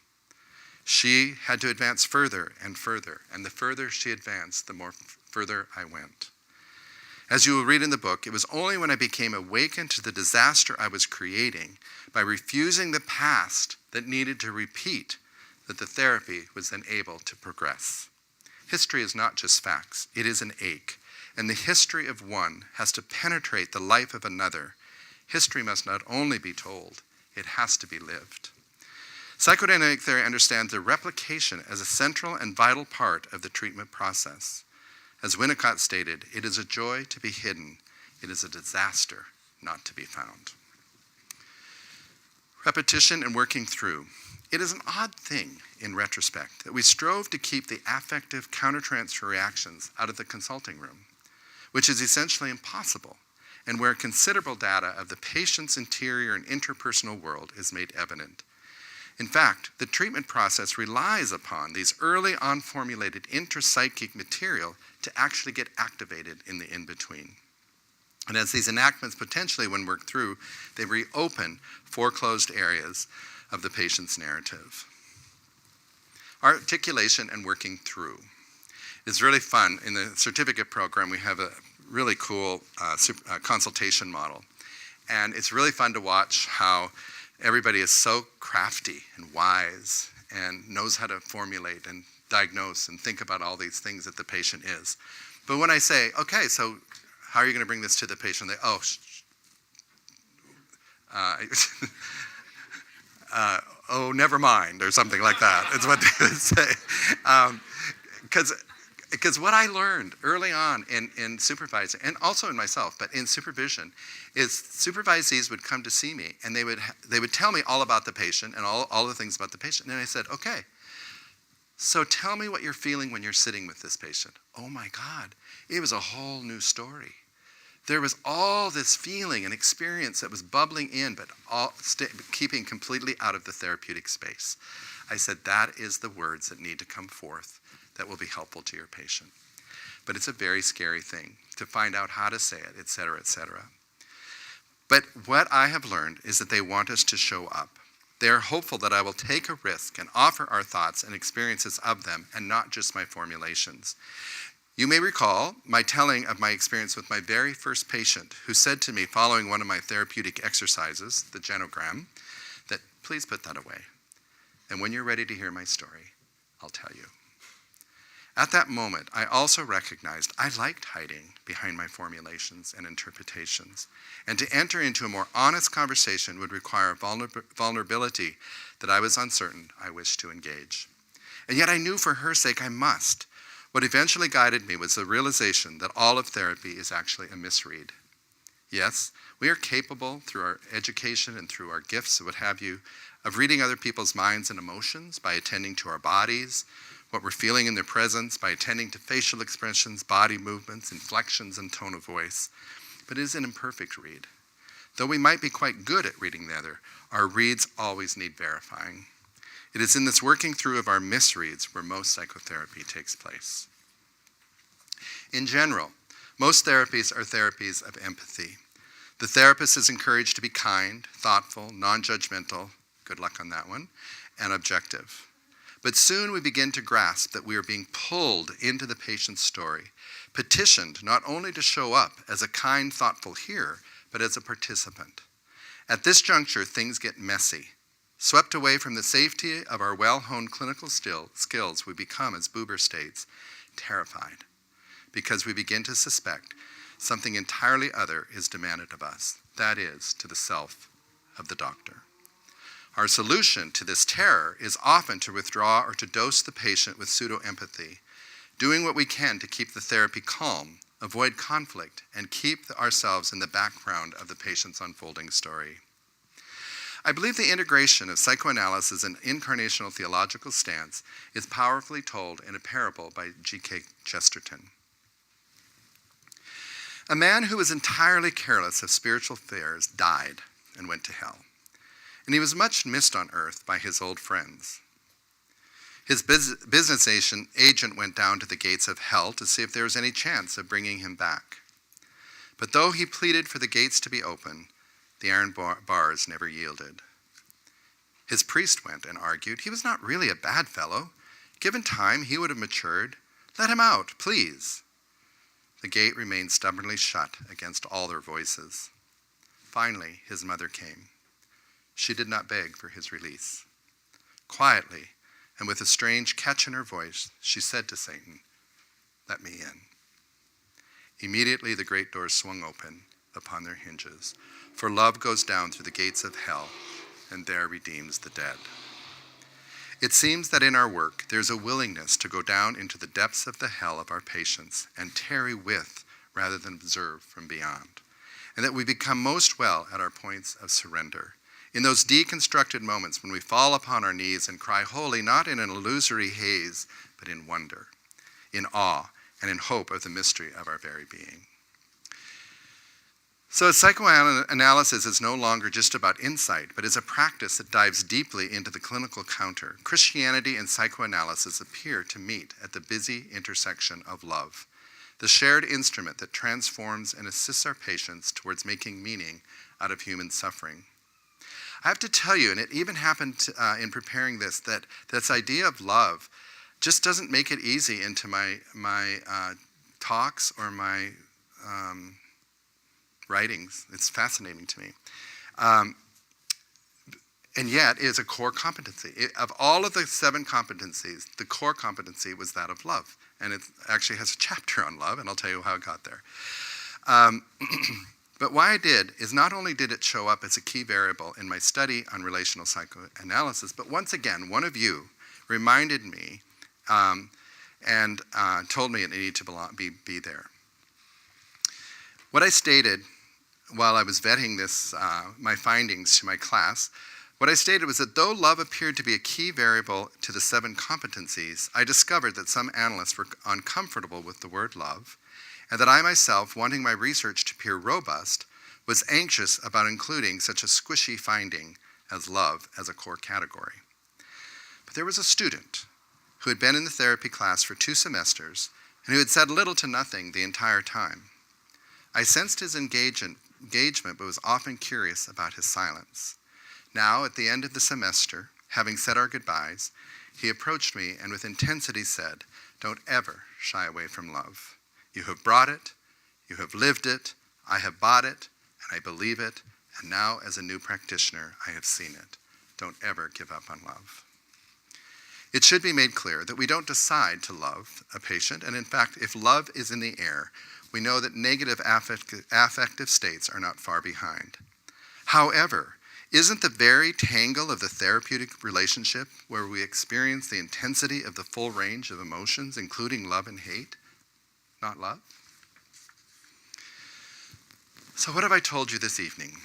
She had to advance further and further, and the further she advanced, the more further I went. As you will read in the book, it was only when I became awakened to the disaster I was creating by refusing the past that needed to repeat that the therapy was then able to progress. History is not just facts, it is an ache. and the history of one has to penetrate the life of another, history must not only be told, it has to be lived. Psychodynamic theory understands the replication as a central and vital part of the treatment process. As Winnicott stated, it is a joy to be hidden. It is a disaster not to be found. Repetition and working through. It is an odd thing, in retrospect, that we strove to keep the affective countertransfer reactions out of the consulting room, which is essentially impossible, and where considerable data of the patient's interior and interpersonal world is made evident. In fact, the treatment process relies upon these early on-formulated intrapsychic material to actually get activated in the in-between. And as these enactments potentially, when worked through, they reopen foreclosed areas of the patient's narrative. Articulation and working through. It's really fun. In the certificate program, we have a really cool consultation model. And it's really fun to watch how everybody is so crafty and wise and knows how to formulate and diagnose and think about all these things that the patient is. But when I say, okay, so how are you going to bring this to the patient? They, oh, never mind, or something like that. It's what they would say. Because what I learned early on in supervising, and also in myself, but in supervision, is supervisees would come to see me, and they would tell me all about the patient and all the things about the patient. And I said, okay, so tell me what you're feeling when you're sitting with this patient. Oh my God, it was a whole new story. There was all this feeling and experience that was bubbling in, but keeping completely out of the therapeutic space. I said, that is the words that need to come forth that will be helpful to your patient. But it's a very scary thing to find out how to say it, et cetera, et cetera. But what I have learned is that they want us to show up. They are hopeful that I will take a risk and offer our thoughts and experiences of them and not just my formulations. You may recall my telling of my experience with my very first patient who said to me following one of my therapeutic exercises, the genogram, that please put that away. And when you're ready to hear my story, I'll tell you. At that moment, I also recognized I liked hiding behind my formulations and interpretations, and to enter into a more honest conversation would require vulnerability that I was uncertain I wished to engage. And yet I knew for her sake I must. What eventually guided me was the realization that all of therapy is actually a misread. Yes, we are capable through our education and through our gifts, what have you, of reading other people's minds and emotions by attending to our bodies, what we're feeling in their presence, by attending to facial expressions, body movements, inflections, and tone of voice. But it is an imperfect read. Though we might be quite good at reading the other, our reads always need verifying. It is in this working through of our misreads where most psychotherapy takes place. In general, most therapies are therapies of empathy. The therapist is encouraged to be kind, thoughtful, non-judgmental, good luck on that one, and objective. But soon we begin to grasp that we are being pulled into the patient's story, petitioned not only to show up as a kind, thoughtful hearer, but as a participant. At this juncture, things get messy. Swept away from the safety of our well-honed clinical skills, we become, as Buber states, terrified, because we begin to suspect something entirely other is demanded of us, that is, to the self of the doctor. Our solution to this terror is often to withdraw or to dose the patient with pseudo-empathy, doing what we can to keep the therapy calm, avoid conflict, and keep ourselves in the background of the patient's unfolding story. I believe the integration of psychoanalysis and incarnational theological stance is powerfully told in a parable by G.K. Chesterton. A man who was entirely careless of spiritual affairs died and went to hell, and he was much missed on earth by his old friends. His business agent went down to the gates of hell to see if there was any chance of bringing him back. But though he pleaded for the gates to be open, the iron bars never yielded. His priest went and argued he was not really a bad fellow. Given time, he would have matured. Let him out, please. The gate remained stubbornly shut against all their voices. Finally, his mother came. She did not beg for his release. Quietly, and with a strange catch in her voice, she said to Satan, "Let me in." Immediately the great doors swung open upon their hinges, for love goes down through the gates of hell and there redeems the dead. It seems that in our work there's a willingness to go down into the depths of the hell of our patients and tarry with rather than observe from beyond, and that we become most well at our points of surrender, in those deconstructed moments when we fall upon our knees and cry holy, not in an illusory haze, but in wonder, in awe, and in hope of the mystery of our very being. So psychoanalysis is no longer just about insight, but is a practice that dives deeply into the clinical counter. Christianity and psychoanalysis appear to meet at the busy intersection of love, the shared instrument that transforms and assists our patients towards making meaning out of human suffering. I have to tell you, and it even happened in preparing this, that this idea of love just doesn't make it easy into my talks or my writings. It's fascinating to me. And yet, it is a core competency. Of all of the 7 competencies, the core competency was that of love. And it actually has a chapter on love, and I'll tell you how it got there. But why I did is not only did it show up as a key variable in my study on relational psychoanalysis, but once again, one of you reminded me and told me it needed to be there. What I stated while I was vetting this, my findings to my class, what I stated was that though love appeared to be a key variable to the 7 competencies, I discovered that some analysts were uncomfortable with the word love, and that I myself, wanting my research to appear robust, was anxious about including such a squishy finding as love as a core category. But there was a student who had been in the therapy class for 2 semesters and who had said little to nothing the entire time. I sensed his engagement, but was often curious about his silence. Now, at the end of the semester, having said our goodbyes, he approached me and with intensity said, "Don't ever shy away from love. You have brought it, you have lived it, I have bought it, and I believe it, and now as a new practitioner, I have seen it. Don't ever give up on love." It should be made clear that we don't decide to love a patient, and in fact, if love is in the air, we know that negative affective states are not far behind. However, isn't the very tangle of the therapeutic relationship where we experience the intensity of the full range of emotions, including love and hate, not love? So what have I told you this evening?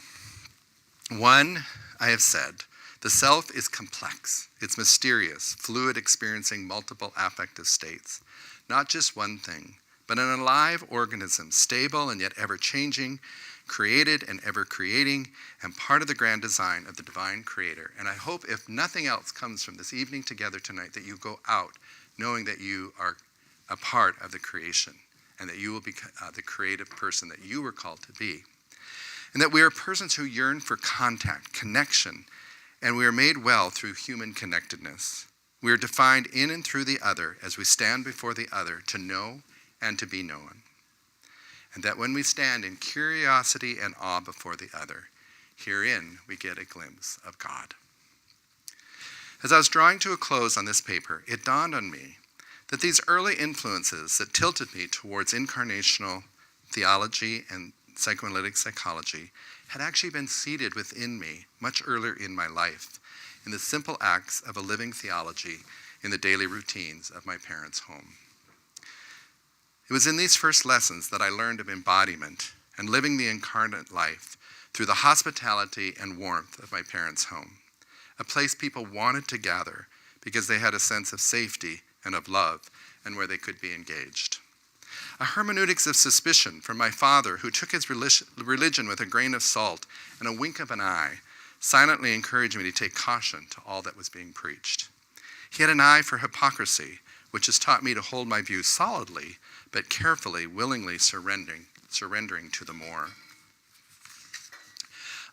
1, I have said, the self is complex. It's mysterious, fluid, experiencing multiple affective states. Not just one thing, but an alive organism, stable and yet ever-changing, created and ever-creating, and part of the grand design of the divine creator. And I hope, if nothing else comes from this evening together tonight, that you go out knowing that you are a part of the creation and that you will be the creative person that you were called to be. And that we are persons who yearn for contact, connection, and we are made well through human connectedness. We are defined in and through the other as we stand before the other to know and to be known. And that when we stand in curiosity and awe before the other, herein we get a glimpse of God. As I was drawing to a close on this paper, it dawned on me that these early influences that tilted me towards incarnational theology and psychoanalytic psychology had actually been seeded within me much earlier in my life, in the simple acts of a living theology in the daily routines of my parents' home. It was in these first lessons that I learned of embodiment and living the incarnate life through the hospitality and warmth of my parents' home, a place people wanted to gather because they had a sense of safety and of love and where they could be engaged. A hermeneutics of suspicion from my father, who took his religion with a grain of salt and a wink of an eye, silently encouraged me to take caution to all that was being preached. He had an eye for hypocrisy, which has taught me to hold my views solidly, but carefully, willingly surrendering to the more.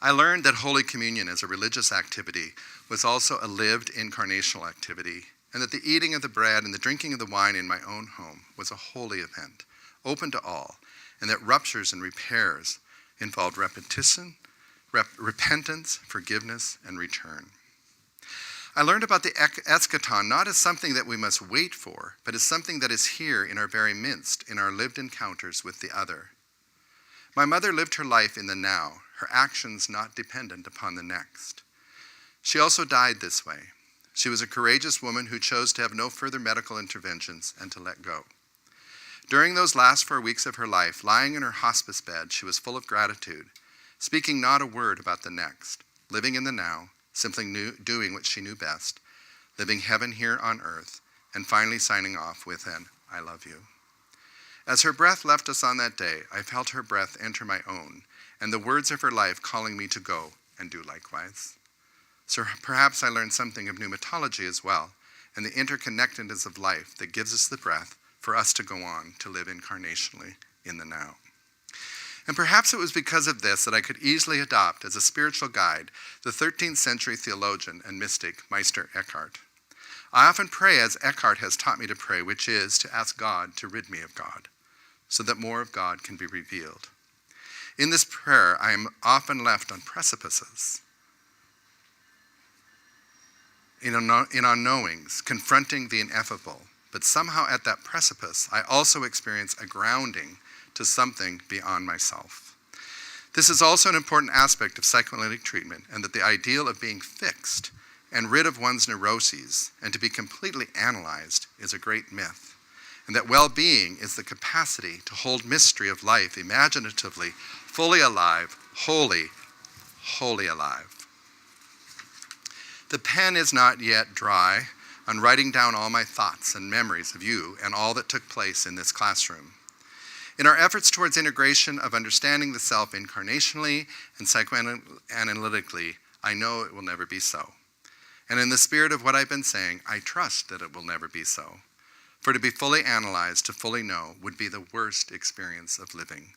I learned that Holy Communion as a religious activity was also a lived incarnational activity, and that the eating of the bread and the drinking of the wine in my own home was a holy event, open to all, and that ruptures and repairs involved repentance, forgiveness, and return. I learned about the eschaton not as something that we must wait for, but as something that is here in our very midst, in our lived encounters with the other. My mother lived her life in the now, her actions not dependent upon the next. She also died this way. She was a courageous woman who chose to have no further medical interventions and to let go. During those last 4 weeks of her life, lying in her hospice bed, she was full of gratitude, speaking not a word about the next, living in the now, simply doing what she knew best, living heaven here on earth, and finally signing off with an "I love you." As her breath left us on that day, I felt her breath enter my own, and the words of her life calling me to go and do likewise. So perhaps I learned something of pneumatology as well, and the interconnectedness of life that gives us the breath for us to go on to live incarnationally in the now. And perhaps it was because of this that I could easily adopt as a spiritual guide the 13th century theologian and mystic Meister Eckhart. I often pray as Eckhart has taught me to pray, which is to ask God to rid me of God, so that more of God can be revealed. In this prayer, I am often left on precipices, in unknowings, confronting the ineffable. But somehow at that precipice, I also experience a grounding to something beyond myself. This is also an important aspect of psychoanalytic treatment, and that the ideal of being fixed and rid of one's neuroses and to be completely analyzed is a great myth, and that well-being is the capacity to hold mystery of life imaginatively, fully alive, wholly alive. The pen is not yet dry on writing down all my thoughts and memories of you and all that took place in this classroom. In our efforts towards integration of understanding the self incarnationally and psychoanalytically, I know it will never be so. And in the spirit of what I've been saying, I trust that it will never be so. For to be fully analyzed, to fully know, would be the worst experience of living.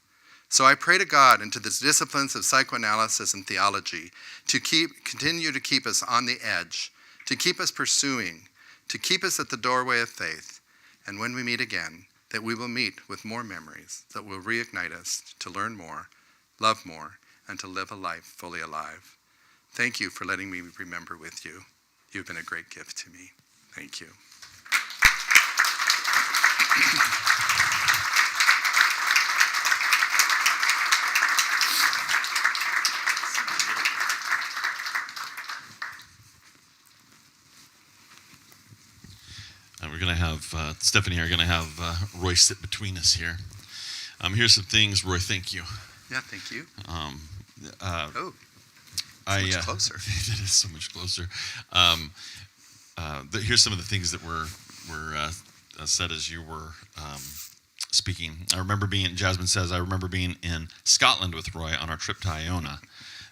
So I pray to God and to the disciplines of psychoanalysis and theology to continue to keep us on the edge, to keep us pursuing, to keep us at the doorway of faith, and when we meet again, that we will meet with more memories that will reignite us to learn more, love more, and to live a life fully alive. Thank you for letting me remember with you. You've been a great gift to me. Thank you. We're going to have Stephanie are going to have Roy sit between us here. Here's some things, Roy. Thank you. Yeah, thank you. Much closer. It is so much closer. Here's some of the things that were said as you were speaking. Jasmine says, I remember being in Scotland with Roy on our trip to Iona.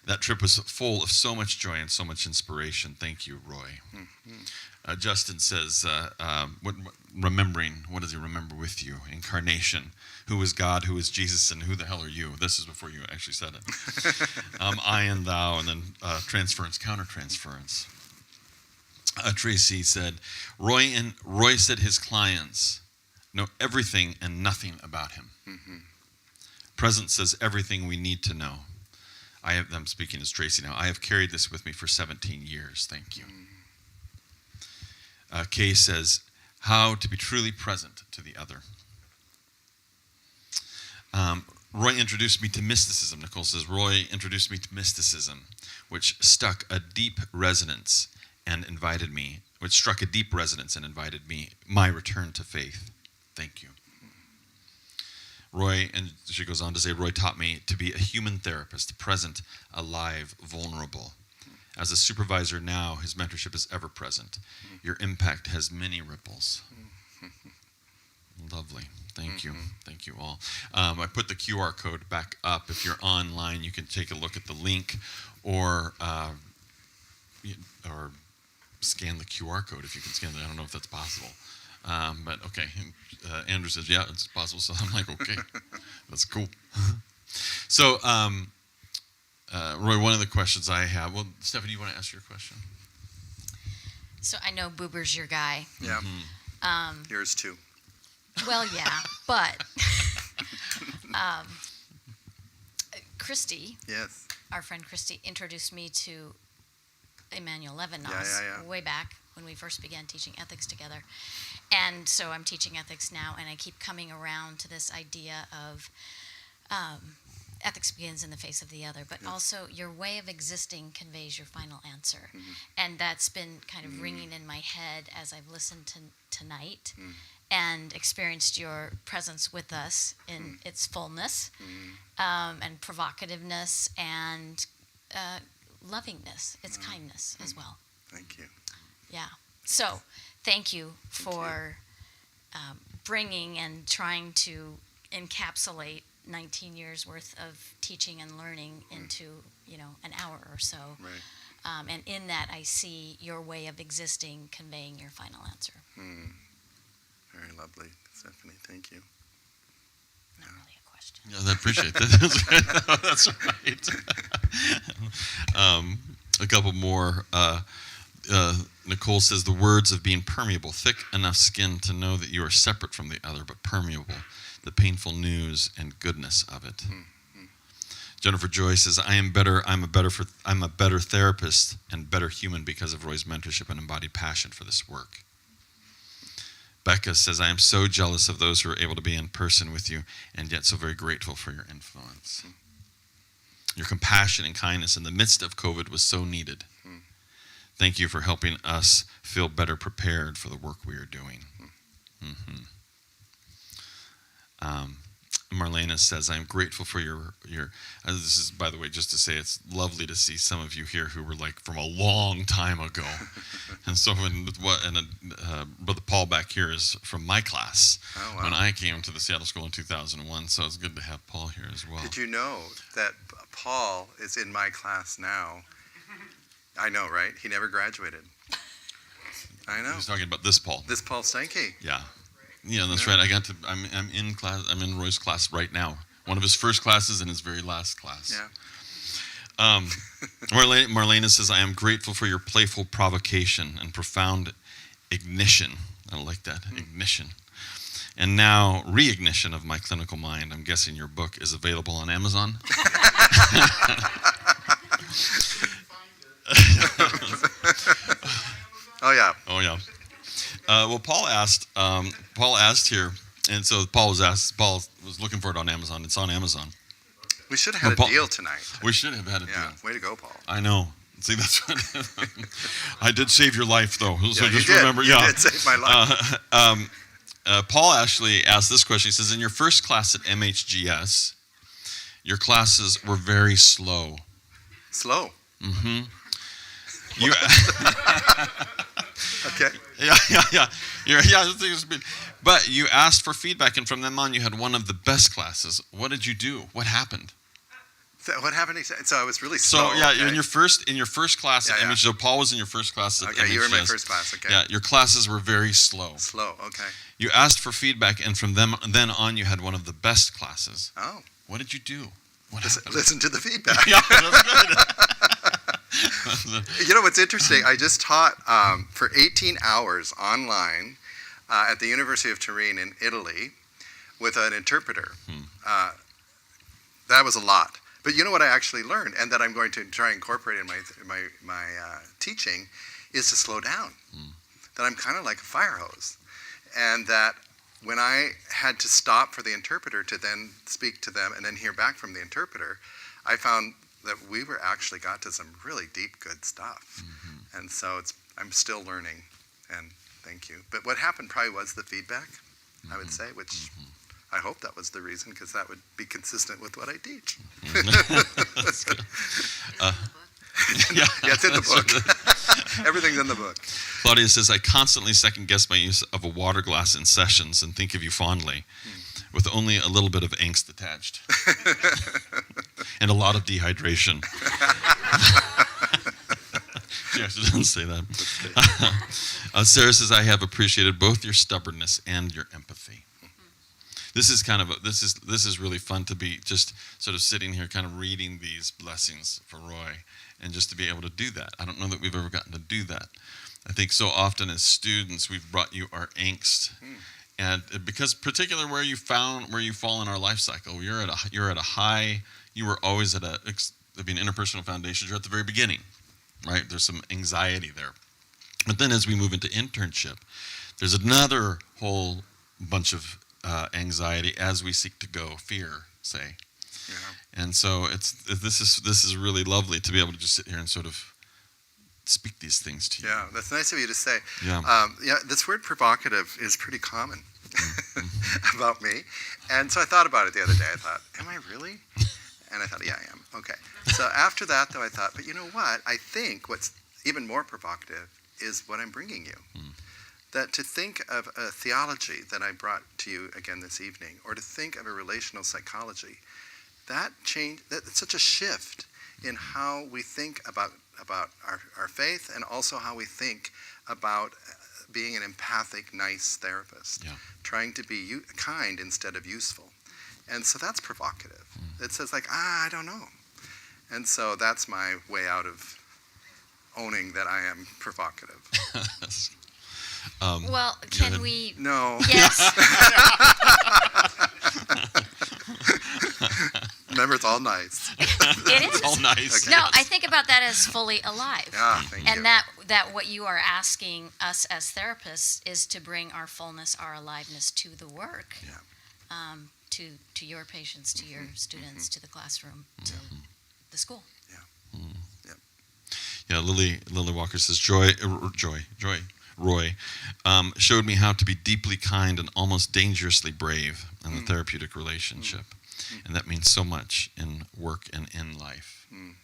That trip was full of so much joy and so much inspiration. Thank you, Roy. Mm-hmm. Justin says, remembering, what does he remember with you? Incarnation. Who is God? Who is Jesus? And who the hell are you? This is before you actually said it. I and thou, and then transference, countertransference. Tracy said, Roy said his clients know everything and nothing about him. Mm-hmm. Present says everything we need to know. I'm speaking as Tracy now. I have carried this with me for 17 years. Thank you. Kay says, how to be truly present to the other. Roy introduced me to mysticism. Nicole says, Roy introduced me to mysticism, which struck a deep resonance and invited me, my return to faith. Thank you. Roy, and she goes on to say, Roy taught me to be a human therapist, present, alive, vulnerable. As a supervisor now, his mentorship is ever present. Your impact has many ripples. Lovely. Thank you. Thank you all. I put the QR code back up. If you're online, you can take a look at the link or scan the QR code if you can scan it. I don't know if that's possible. But okay. Andrew says, yeah, it's possible. So I'm like, okay, that's cool. So, Roy, one of the questions I have, well, Stephanie, you want to ask your question? So I know Boober's your guy. Yeah. Yours too. Well, yeah, but Christy, yes, our friend Christy, introduced me to Emmanuel Levinas Yeah. way back when we first began teaching ethics together. And so I'm teaching ethics now, and I keep coming around to this idea of ethics begins in the face of the other, but also your way of existing conveys your final answer. And that's been kind of ringing in my head as I've listened to tonight and experienced your presence with us in its fullness and provocativeness and lovingness, its kindness as well. Thank you. Yeah. So thank you for bringing and trying to encapsulate 19 years worth of teaching and learning into, an hour or so. Right. And in that, I see your way of existing conveying your final answer. Very lovely, Stephanie. Thank you. Not really a question. Yeah, I appreciate that. That's right. A couple more. Nicole says, the words of being permeable, thick enough skin to know that you are separate from the other, but permeable, the painful news and goodness of it. Jennifer Joy says, I'm a better therapist and better human because of Roy's mentorship and embodied passion for this work. Becca says, I am so jealous of those who are able to be in person with you and yet so very grateful for your influence. Your compassion and kindness in the midst of COVID was so needed. Thank you for helping us feel better prepared for the work we are doing. Marlena says, I'm grateful for your this is, by the way, just to say, it's lovely to see some of you here who were like from a long time ago. And so Brother Paul back here is from my class when I came to the Seattle School in 2001. So it's good to have Paul here as well. Did you know that Paul is in my class now? I know, right? He never graduated. I know. He's talking about this Paul. This Paul Stanke. Yeah. Yeah, that's right. I'm in class. I'm in Roy's class right now. One of his first classes and his very last class. Yeah. Marlena says, I am grateful for your playful provocation and profound ignition. I like that, ignition. And now reignition of my clinical mind. I'm guessing your book is available on Amazon. Oh yeah. Oh yeah. Well, Paul asked here, and so Paul was looking for it on Amazon. It's on Amazon. We should have had a deal tonight. We should have had a deal. Way to go, Paul. I know. See, that's what I did save your life, though. So yeah, just you did. remember, you did save my life. Paul actually asked this question. He says, in your first class at MHGS, your classes were very slow. Slow. Mm-hmm. You. Okay. Yeah. But you asked for feedback, and from then on, you had one of the best classes. What did you do? What happened? What happened? So I was really slow. So yeah, okay. in your first class at MHGS. So Paul was in your first class at MHGS. Okay, you were in my first class. Okay. Yeah, your classes were very slow. Slow. Okay. You asked for feedback, and from then on, you had one of the best classes. Oh. What did you do? Listen to the feedback. Yeah, that's good. You know what's interesting? I just taught for 18 hours online at the University of Turin in Italy with an interpreter. That was a lot. But you know what I actually learned, and that I'm going to try and incorporate in my teaching, is to slow down. That I'm kind of like a fire hose, and that when I had to stop for the interpreter to then speak to them and then hear back from the interpreter, I found that we were actually got to some really deep, good stuff. And so I'm still learning, and thank you. But what happened probably was the feedback, I would say, which I hope that was the reason, because that would be consistent with what I teach. That's good. Yeah, it's in the book. Everything's in the book. Claudia says, I constantly second guess my use of a water glass in sessions and think of you fondly, with only a little bit of angst attached. And a lot of dehydration. She actually doesn't say that. Sarah says, I have appreciated both your stubbornness and your empathy. This is really fun to be just sort of sitting here kind of reading these blessings for Roy, and just to be able to do that. I don't know that we've ever gotten to do that. I think so often as students we've brought you our angst, and because particularly where you fall in our life cycle, you're at a high. You were always at an interpersonal foundation. You're at the very beginning, right? There's some anxiety there. But then as we move into internship, there's another whole bunch of anxiety as we seek to go, fear, say. Yeah. And so this is really lovely to be able to just sit here and sort of speak these things to you. Yeah, that's nice of you to say. Yeah. This word provocative is pretty common about me. And so I thought about it the other day. I thought, am I really? And I thought, yeah, I am. Okay. So after that, though, I thought, but you know what? I think what's even more provocative is what I'm bringing you. That to think of a theology that I brought to you again this evening, or to think of a relational psychology, that's such a shift in how we think about our faith, and also how we think about being an empathic, nice therapist, trying to be kind instead of useful. And so that's provocative. It says like, I don't know. And so that's my way out of owning that I am provocative. Well, can we? No. Yes. Remember, it's all nice. It is. All nice. Okay. No, I think about that as fully alive. Yeah, thank you. And that what you are asking us as therapists is to bring our fullness, our aliveness to the work, to your patients, to your students, to the classroom, to the school. Yeah, Lily Walker says, Roy showed me how to be deeply kind and almost dangerously brave in the therapeutic relationship. And that means so much in work and in life. We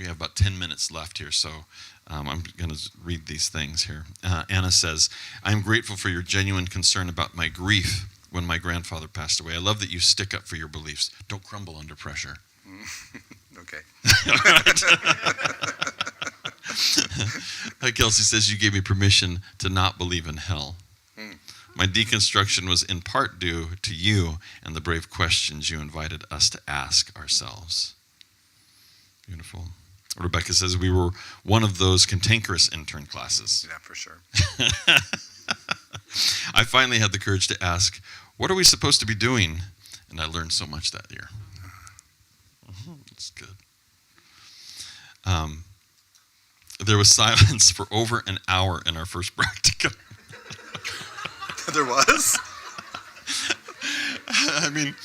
have about 10 minutes left here, so I'm going to read these things here. Anna says, I'm grateful for your genuine concern about my grief when my grandfather passed away. I love that you stick up for your beliefs. Don't crumble under pressure. Okay. Kelsey says, you gave me permission to not believe in hell. My deconstruction was in part due to you and the brave questions you invited us to ask ourselves. Beautiful. Rebecca says, we were one of those cantankerous intern classes. Yeah, for sure. I finally had the courage to ask, what are we supposed to be doing? And I learned so much that year. That's good. There was silence for over an hour in our first practicum. There was? I mean,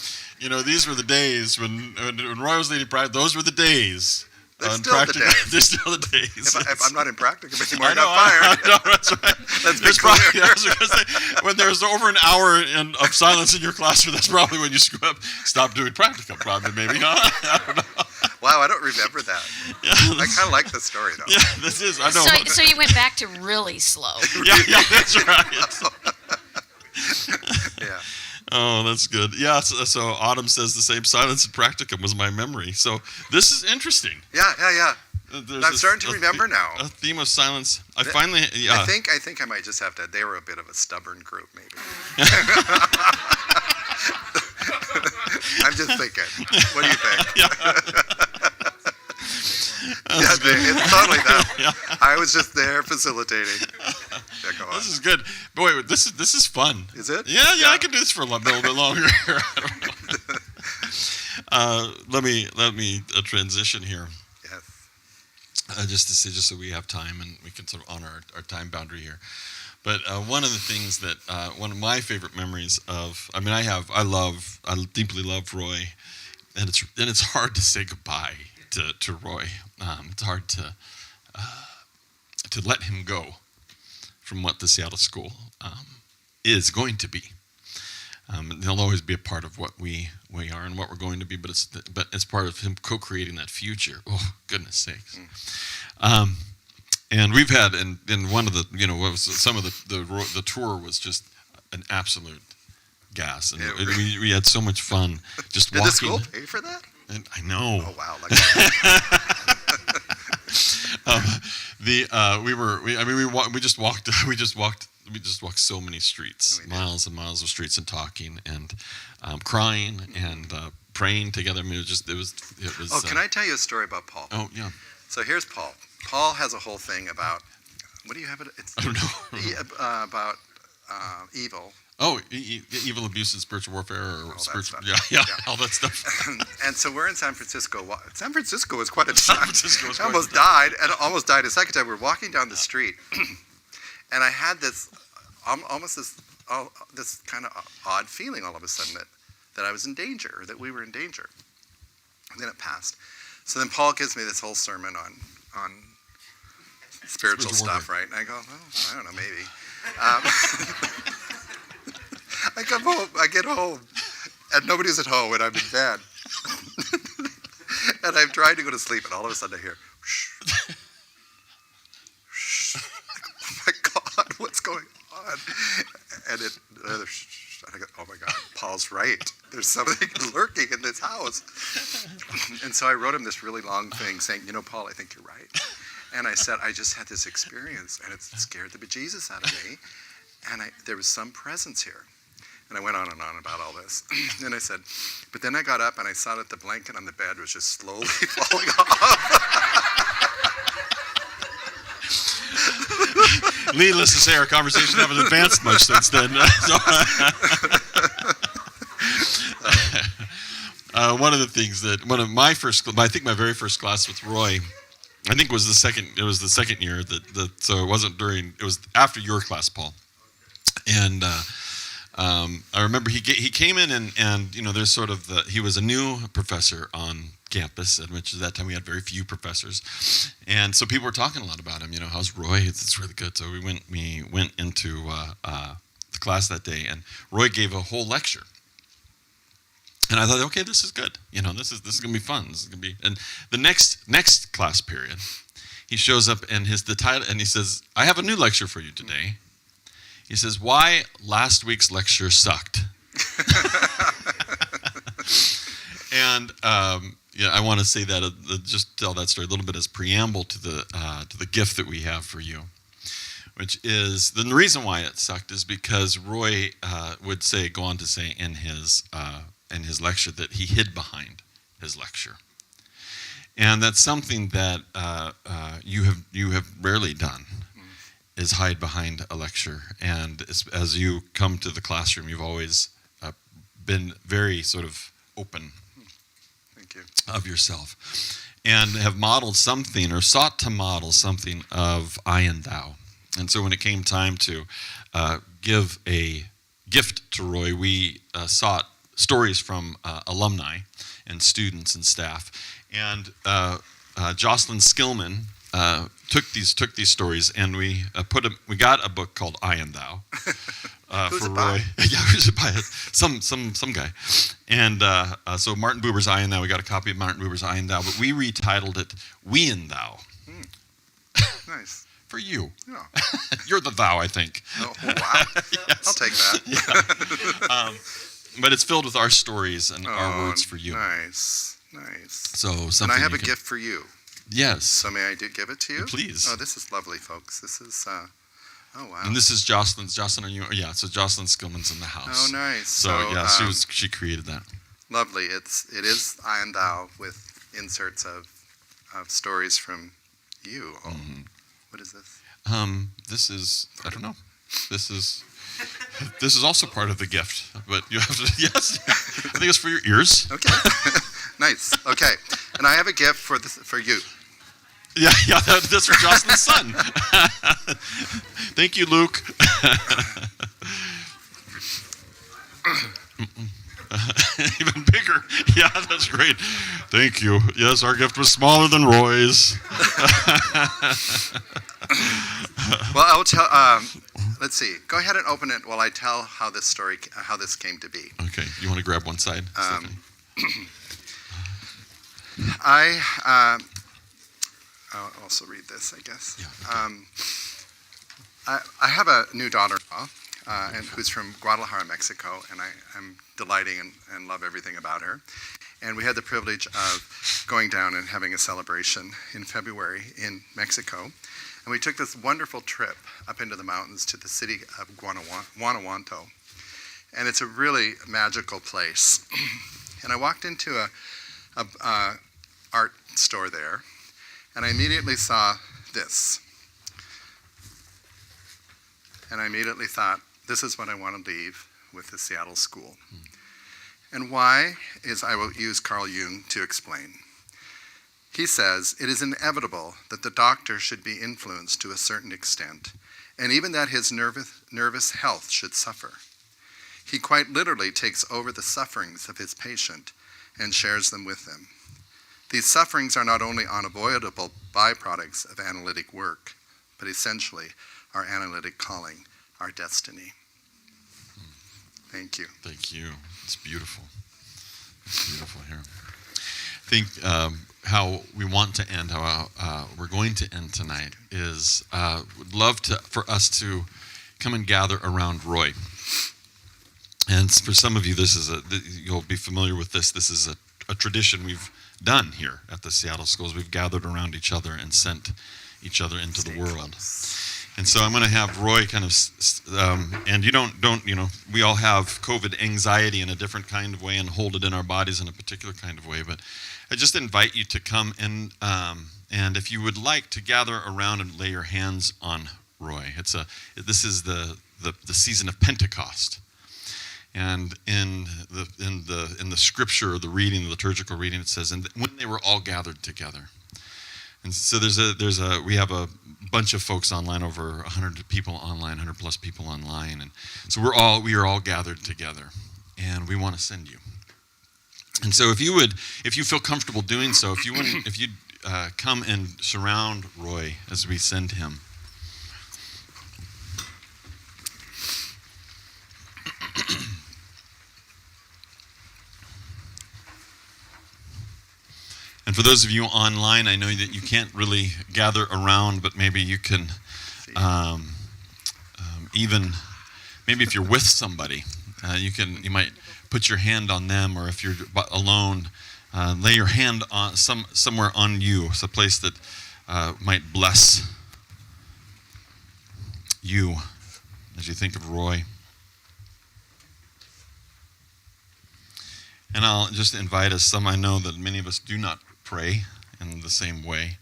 these were the days when Roy was leading practice. Those were the days. They're still the days. They're still the days. If I'm not in practicum anymore, I I'm know, not fired. I know, that's right. Let's be clear. I was going to say, when there's over an hour of silence in your classroom, that's probably when you screw up. Stop doing practicum, probably, maybe, huh? I don't know. Wow, I don't remember that. Yeah, I kind of like the story, though. Yeah, this is. I know. So you went back to really slow. Yeah, that's right. Yeah. Oh, that's good. Yeah, so Autumn says the same silence in practicum was my memory. So this is interesting. Yeah. There's I'm starting to remember now. A theme of silence. I think I might just have to. They were a bit of a stubborn group, maybe. I'm just thinking. What do you think? It's totally that. Yeah. I was just there facilitating. Yeah, go on. This is good. Boy, this is fun. Is it? Yeah. I can do this for a little bit longer. Let me transition here. Yes. Just so we have time and we can sort of honor our time boundary here. But one of the things that one of my favorite memories of, I deeply love Roy, and it's hard to say goodbye to Roy. It's hard to let him go from what the Seattle School is going to be. He'll always be a part of what we are and what we're going to be, but it's part of him co-creating that future. Oh, goodness sakes. And we've had in one of the some of the tour was just an absolute gas, and we had so much fun just Did walking. the school pay for that? And I know. Oh wow! We just walked so many streets, miles and miles of streets, and talking and crying and praying together. I mean, it was. Oh, can I tell you a story about Paul? Oh yeah. So here's Paul. Paul has a whole thing about, what do you have it? It's I don't know. about evil Oh, evil abuse and spiritual warfare, or that spiritual, stuff. yeah, all that stuff. And so we're in San Francisco. San Francisco was quite a time. Francisco was I quite almost a time. died, and almost died a second time. We're walking down the street, and I had this, almost this kind of odd feeling all of a sudden that I was in danger, or that we were in danger. And then it passed. So then Paul gives me this whole sermon on spiritual stuff, right? And I go, well, I don't know, maybe. I come home, I get home, and nobody's at home, and I'm in bed. And I'm trying to go to sleep, and all of a sudden I hear, shh, shh. Oh my God, what's going on? And another shh, and I go, oh my God, Paul's right. There's something lurking in this house. And so I wrote him this really long thing saying, Paul, I think you're right. And I said, I just had this experience, and it scared the bejesus out of me. And there was some presence here. And I went on and on about all this. And I said, but then I got up and I saw that the blanket on the bed was just slowly falling off. Needless to say, our conversation haven't advanced much since then. One of the things that I think my very first class with Roy, I think was the second year so it wasn't it was after your class, Paul. And I remember he came in and there's sort of he was a new professor on campus, at which at that time we had very few professors, and so people were talking a lot about him. How's Roy? It's really good. So we went into the class that day, and Roy gave a whole lecture. And I thought, okay, this is good. This is gonna be fun. This is gonna be. And the next class period, he shows up and the title, and he says, "I have a new lecture for you today." He says, "Why last week's lecture sucked." And I want to say that just tell that story a little bit as preamble to the gift that we have for you, which is the reason why it sucked is because Roy would go on to say in his lecture that he hid behind his lecture, and that's something that you have rarely done. Is hide behind a lecture, and as you come to the classroom, you've always been very sort of open. Thank you. Of yourself, and have modeled something or sought to model something of I and thou. And so when it came time to give a gift to Roy, we sought stories from alumni and students and staff, and Jocelyn Skillman took these stories, and we got a book called I and Thou Who's for it by? Roy. Yeah, who's it by? Some guy. And so Martin Buber's I and Thou. We got a copy of Martin Buber's I and Thou, but we retitled it We and Thou. Nice. For you. Yeah. You're the thou, I think. Oh, wow. Yes. I'll take that. Yeah. But it's filled with our stories and our words for you. Nice. So something. And I have a gift for you. Yes. So may I give it to you? Please. Oh, this is lovely, folks. This is, oh, wow. And this is Jocelyn. Jocelyn, are you? Yeah, so Jocelyn Skillman's in the house. Oh, nice. So yeah, she created that. Lovely. It is I and Thou with inserts of stories from you. Oh, what is this? This is, I don't know. This is also part of the gift, but you have to, yes, I think it's for your ears. Okay. Nice. Okay. And I have a gift for you. Yeah, that's for Jocelyn's son. Thank you, Luke. Even bigger. Yeah, that's great. Thank you. Yes, our gift was smaller than Roy's. Well, I will tell. Let's see. Go ahead and open it while I tell how this came to be. Okay. You want to grab one side? I'll also read this, I guess. Yeah, okay. I have a new daughter-in-law, and who's from Guadalajara, Mexico, and I'm delighting and love everything about her. And we had the privilege of going down and having a celebration in February in Mexico. And we took this wonderful trip up into the mountains to the city of Guanajuato. And it's a really magical place. And I walked into a art store there, and I immediately saw this. And I immediately thought, This is what I want to leave with the Seattle School. And why is I will use Carl Jung to explain. He says, it is inevitable that the doctor should be influenced to a certain extent, and even that his nervous health should suffer. He quite literally takes over the sufferings of his patient and shares them with them. These sufferings are not only unavoidable byproducts of analytic work, but essentially our analytic calling, our destiny. Thank you. Thank you. It's beautiful. It's beautiful here. I think how we want to end, how we're going to end tonight is would love for us to come and gather around Roy. And for some of you, you'll be familiar with this. This is a tradition we've done here at the Seattle schools. We've gathered around each other and sent each other into the world. And so I'm going to have Roy kind of, and we all have COVID anxiety in a different kind of way and hold it in our bodies in a particular kind of way. But I just invite you to come and if you would like to gather around and lay your hands on Roy. This is the season of Pentecost. And in the scripture, the reading, the liturgical reading, it says, and when they were all gathered together. And so we have a bunch of folks online, over 100 people online, 100 plus people online, and so we are all gathered together, and we want to send you. And so if you feel comfortable doing so, if you come and surround Roy as we send him. And for those of you online, I know that you can't really gather around, but maybe you can even, maybe if you're with somebody, you might put your hand on them, or if you're alone, lay your hand on somewhere on you, some place that might bless you as you think of Roy. And I'll just invite us. I know that many of us do not pray in the same way.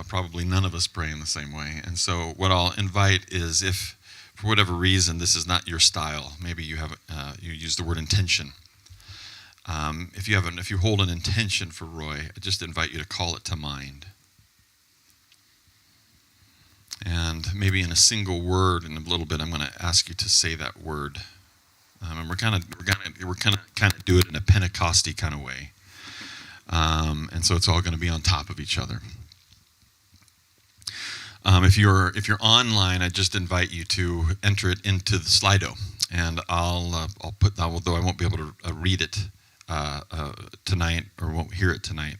Probably none of us pray in the same way. And so what I'll invite is, if for whatever reason this is not your style, maybe you use the word intention. If you hold an intention for Roy, I just invite you to call it to mind. And maybe in a single word, in a little bit, I'm going to ask you to say that word. And we're kind of do it in a Pentecosty kind of way. And so it's all going to be on top of each other. If you're online, I just invite you to enter it into the Slido, and I'll put that. Although I won't be able to read it tonight, or won't hear it tonight,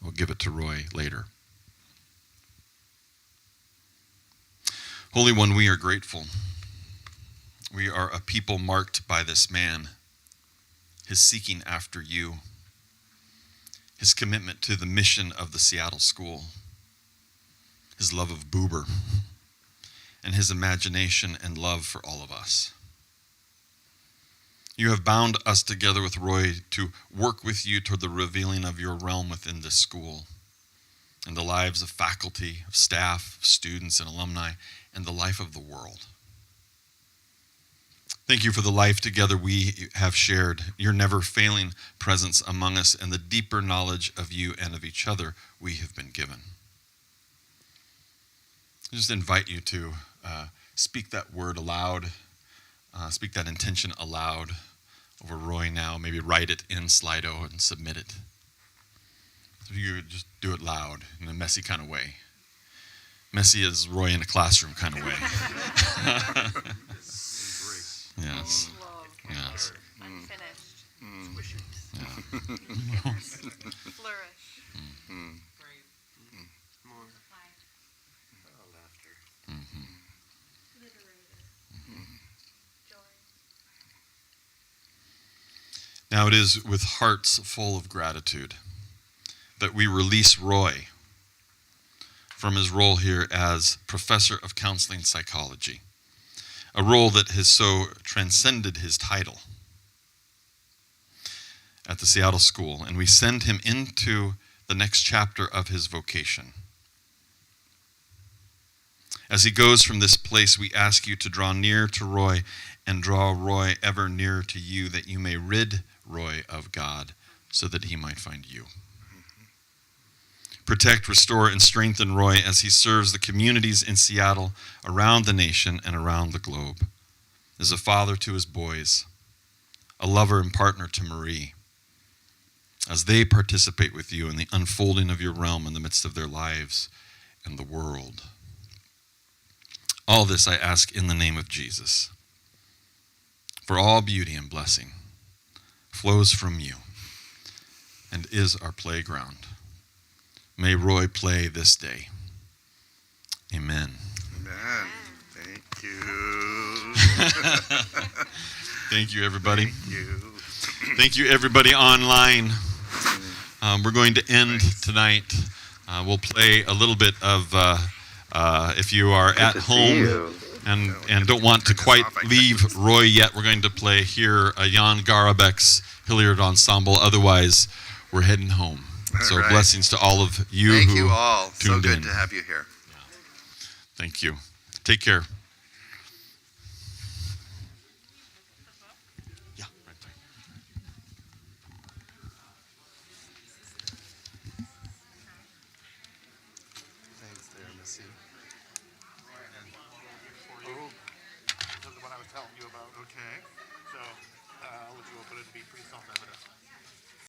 we'll give it to Roy later. Holy One, we are grateful. We are a people marked by this man, his seeking after you, his commitment to the mission of the Seattle School, his love of Buber, and his imagination and love for all of us. You have bound us together with Roy to work with you toward the revealing of your realm within this school, and the lives of faculty, of staff, of students, and alumni, and the life of the world. Thank you for the life together we have shared, your never-failing presence among us, and the deeper knowledge of you and of each other we have been given. I just invite you to speak that word aloud, speak that intention aloud over Roy now. Maybe write it in Slido and submit it. So you could just do it loud in a messy kind of way. Messy as Roy in a classroom kind of way. Yes. Yes. Unfinished. Yeah. Flourish. More. Laughter. Now it is with hearts full of gratitude that we release Roy from his role here as Professor of Counseling Psychology, a role that has so transcended his title at the Seattle School, and we send him into the next chapter of his vocation. As he goes from this place, we ask you to draw near to Roy and draw Roy ever nearer to you, that you may rid Roy of God so that he might find you. Protect, restore, and strengthen Roy as he serves the communities in Seattle, around the nation, and around the globe. As a father to his boys, a lover and partner to Marie, as they participate with you in the unfolding of your realm in the midst of their lives and the world. All this I ask in the name of Jesus. For all beauty and blessing flows from you and is our playground. May Roy play this day. Amen. Amen. Thank you. Thank you, everybody. Thank you. Thank you, everybody online. We're going to end tonight. We'll play a little bit of, if you are at home and don't want to quite leave Roy yet, we're going to play here Jan Garabek's Hilliard Ensemble. Otherwise, we're heading home. So right. Blessings to all of you Thank who you all. So tuned good in. to have you here. Thank you. Take care.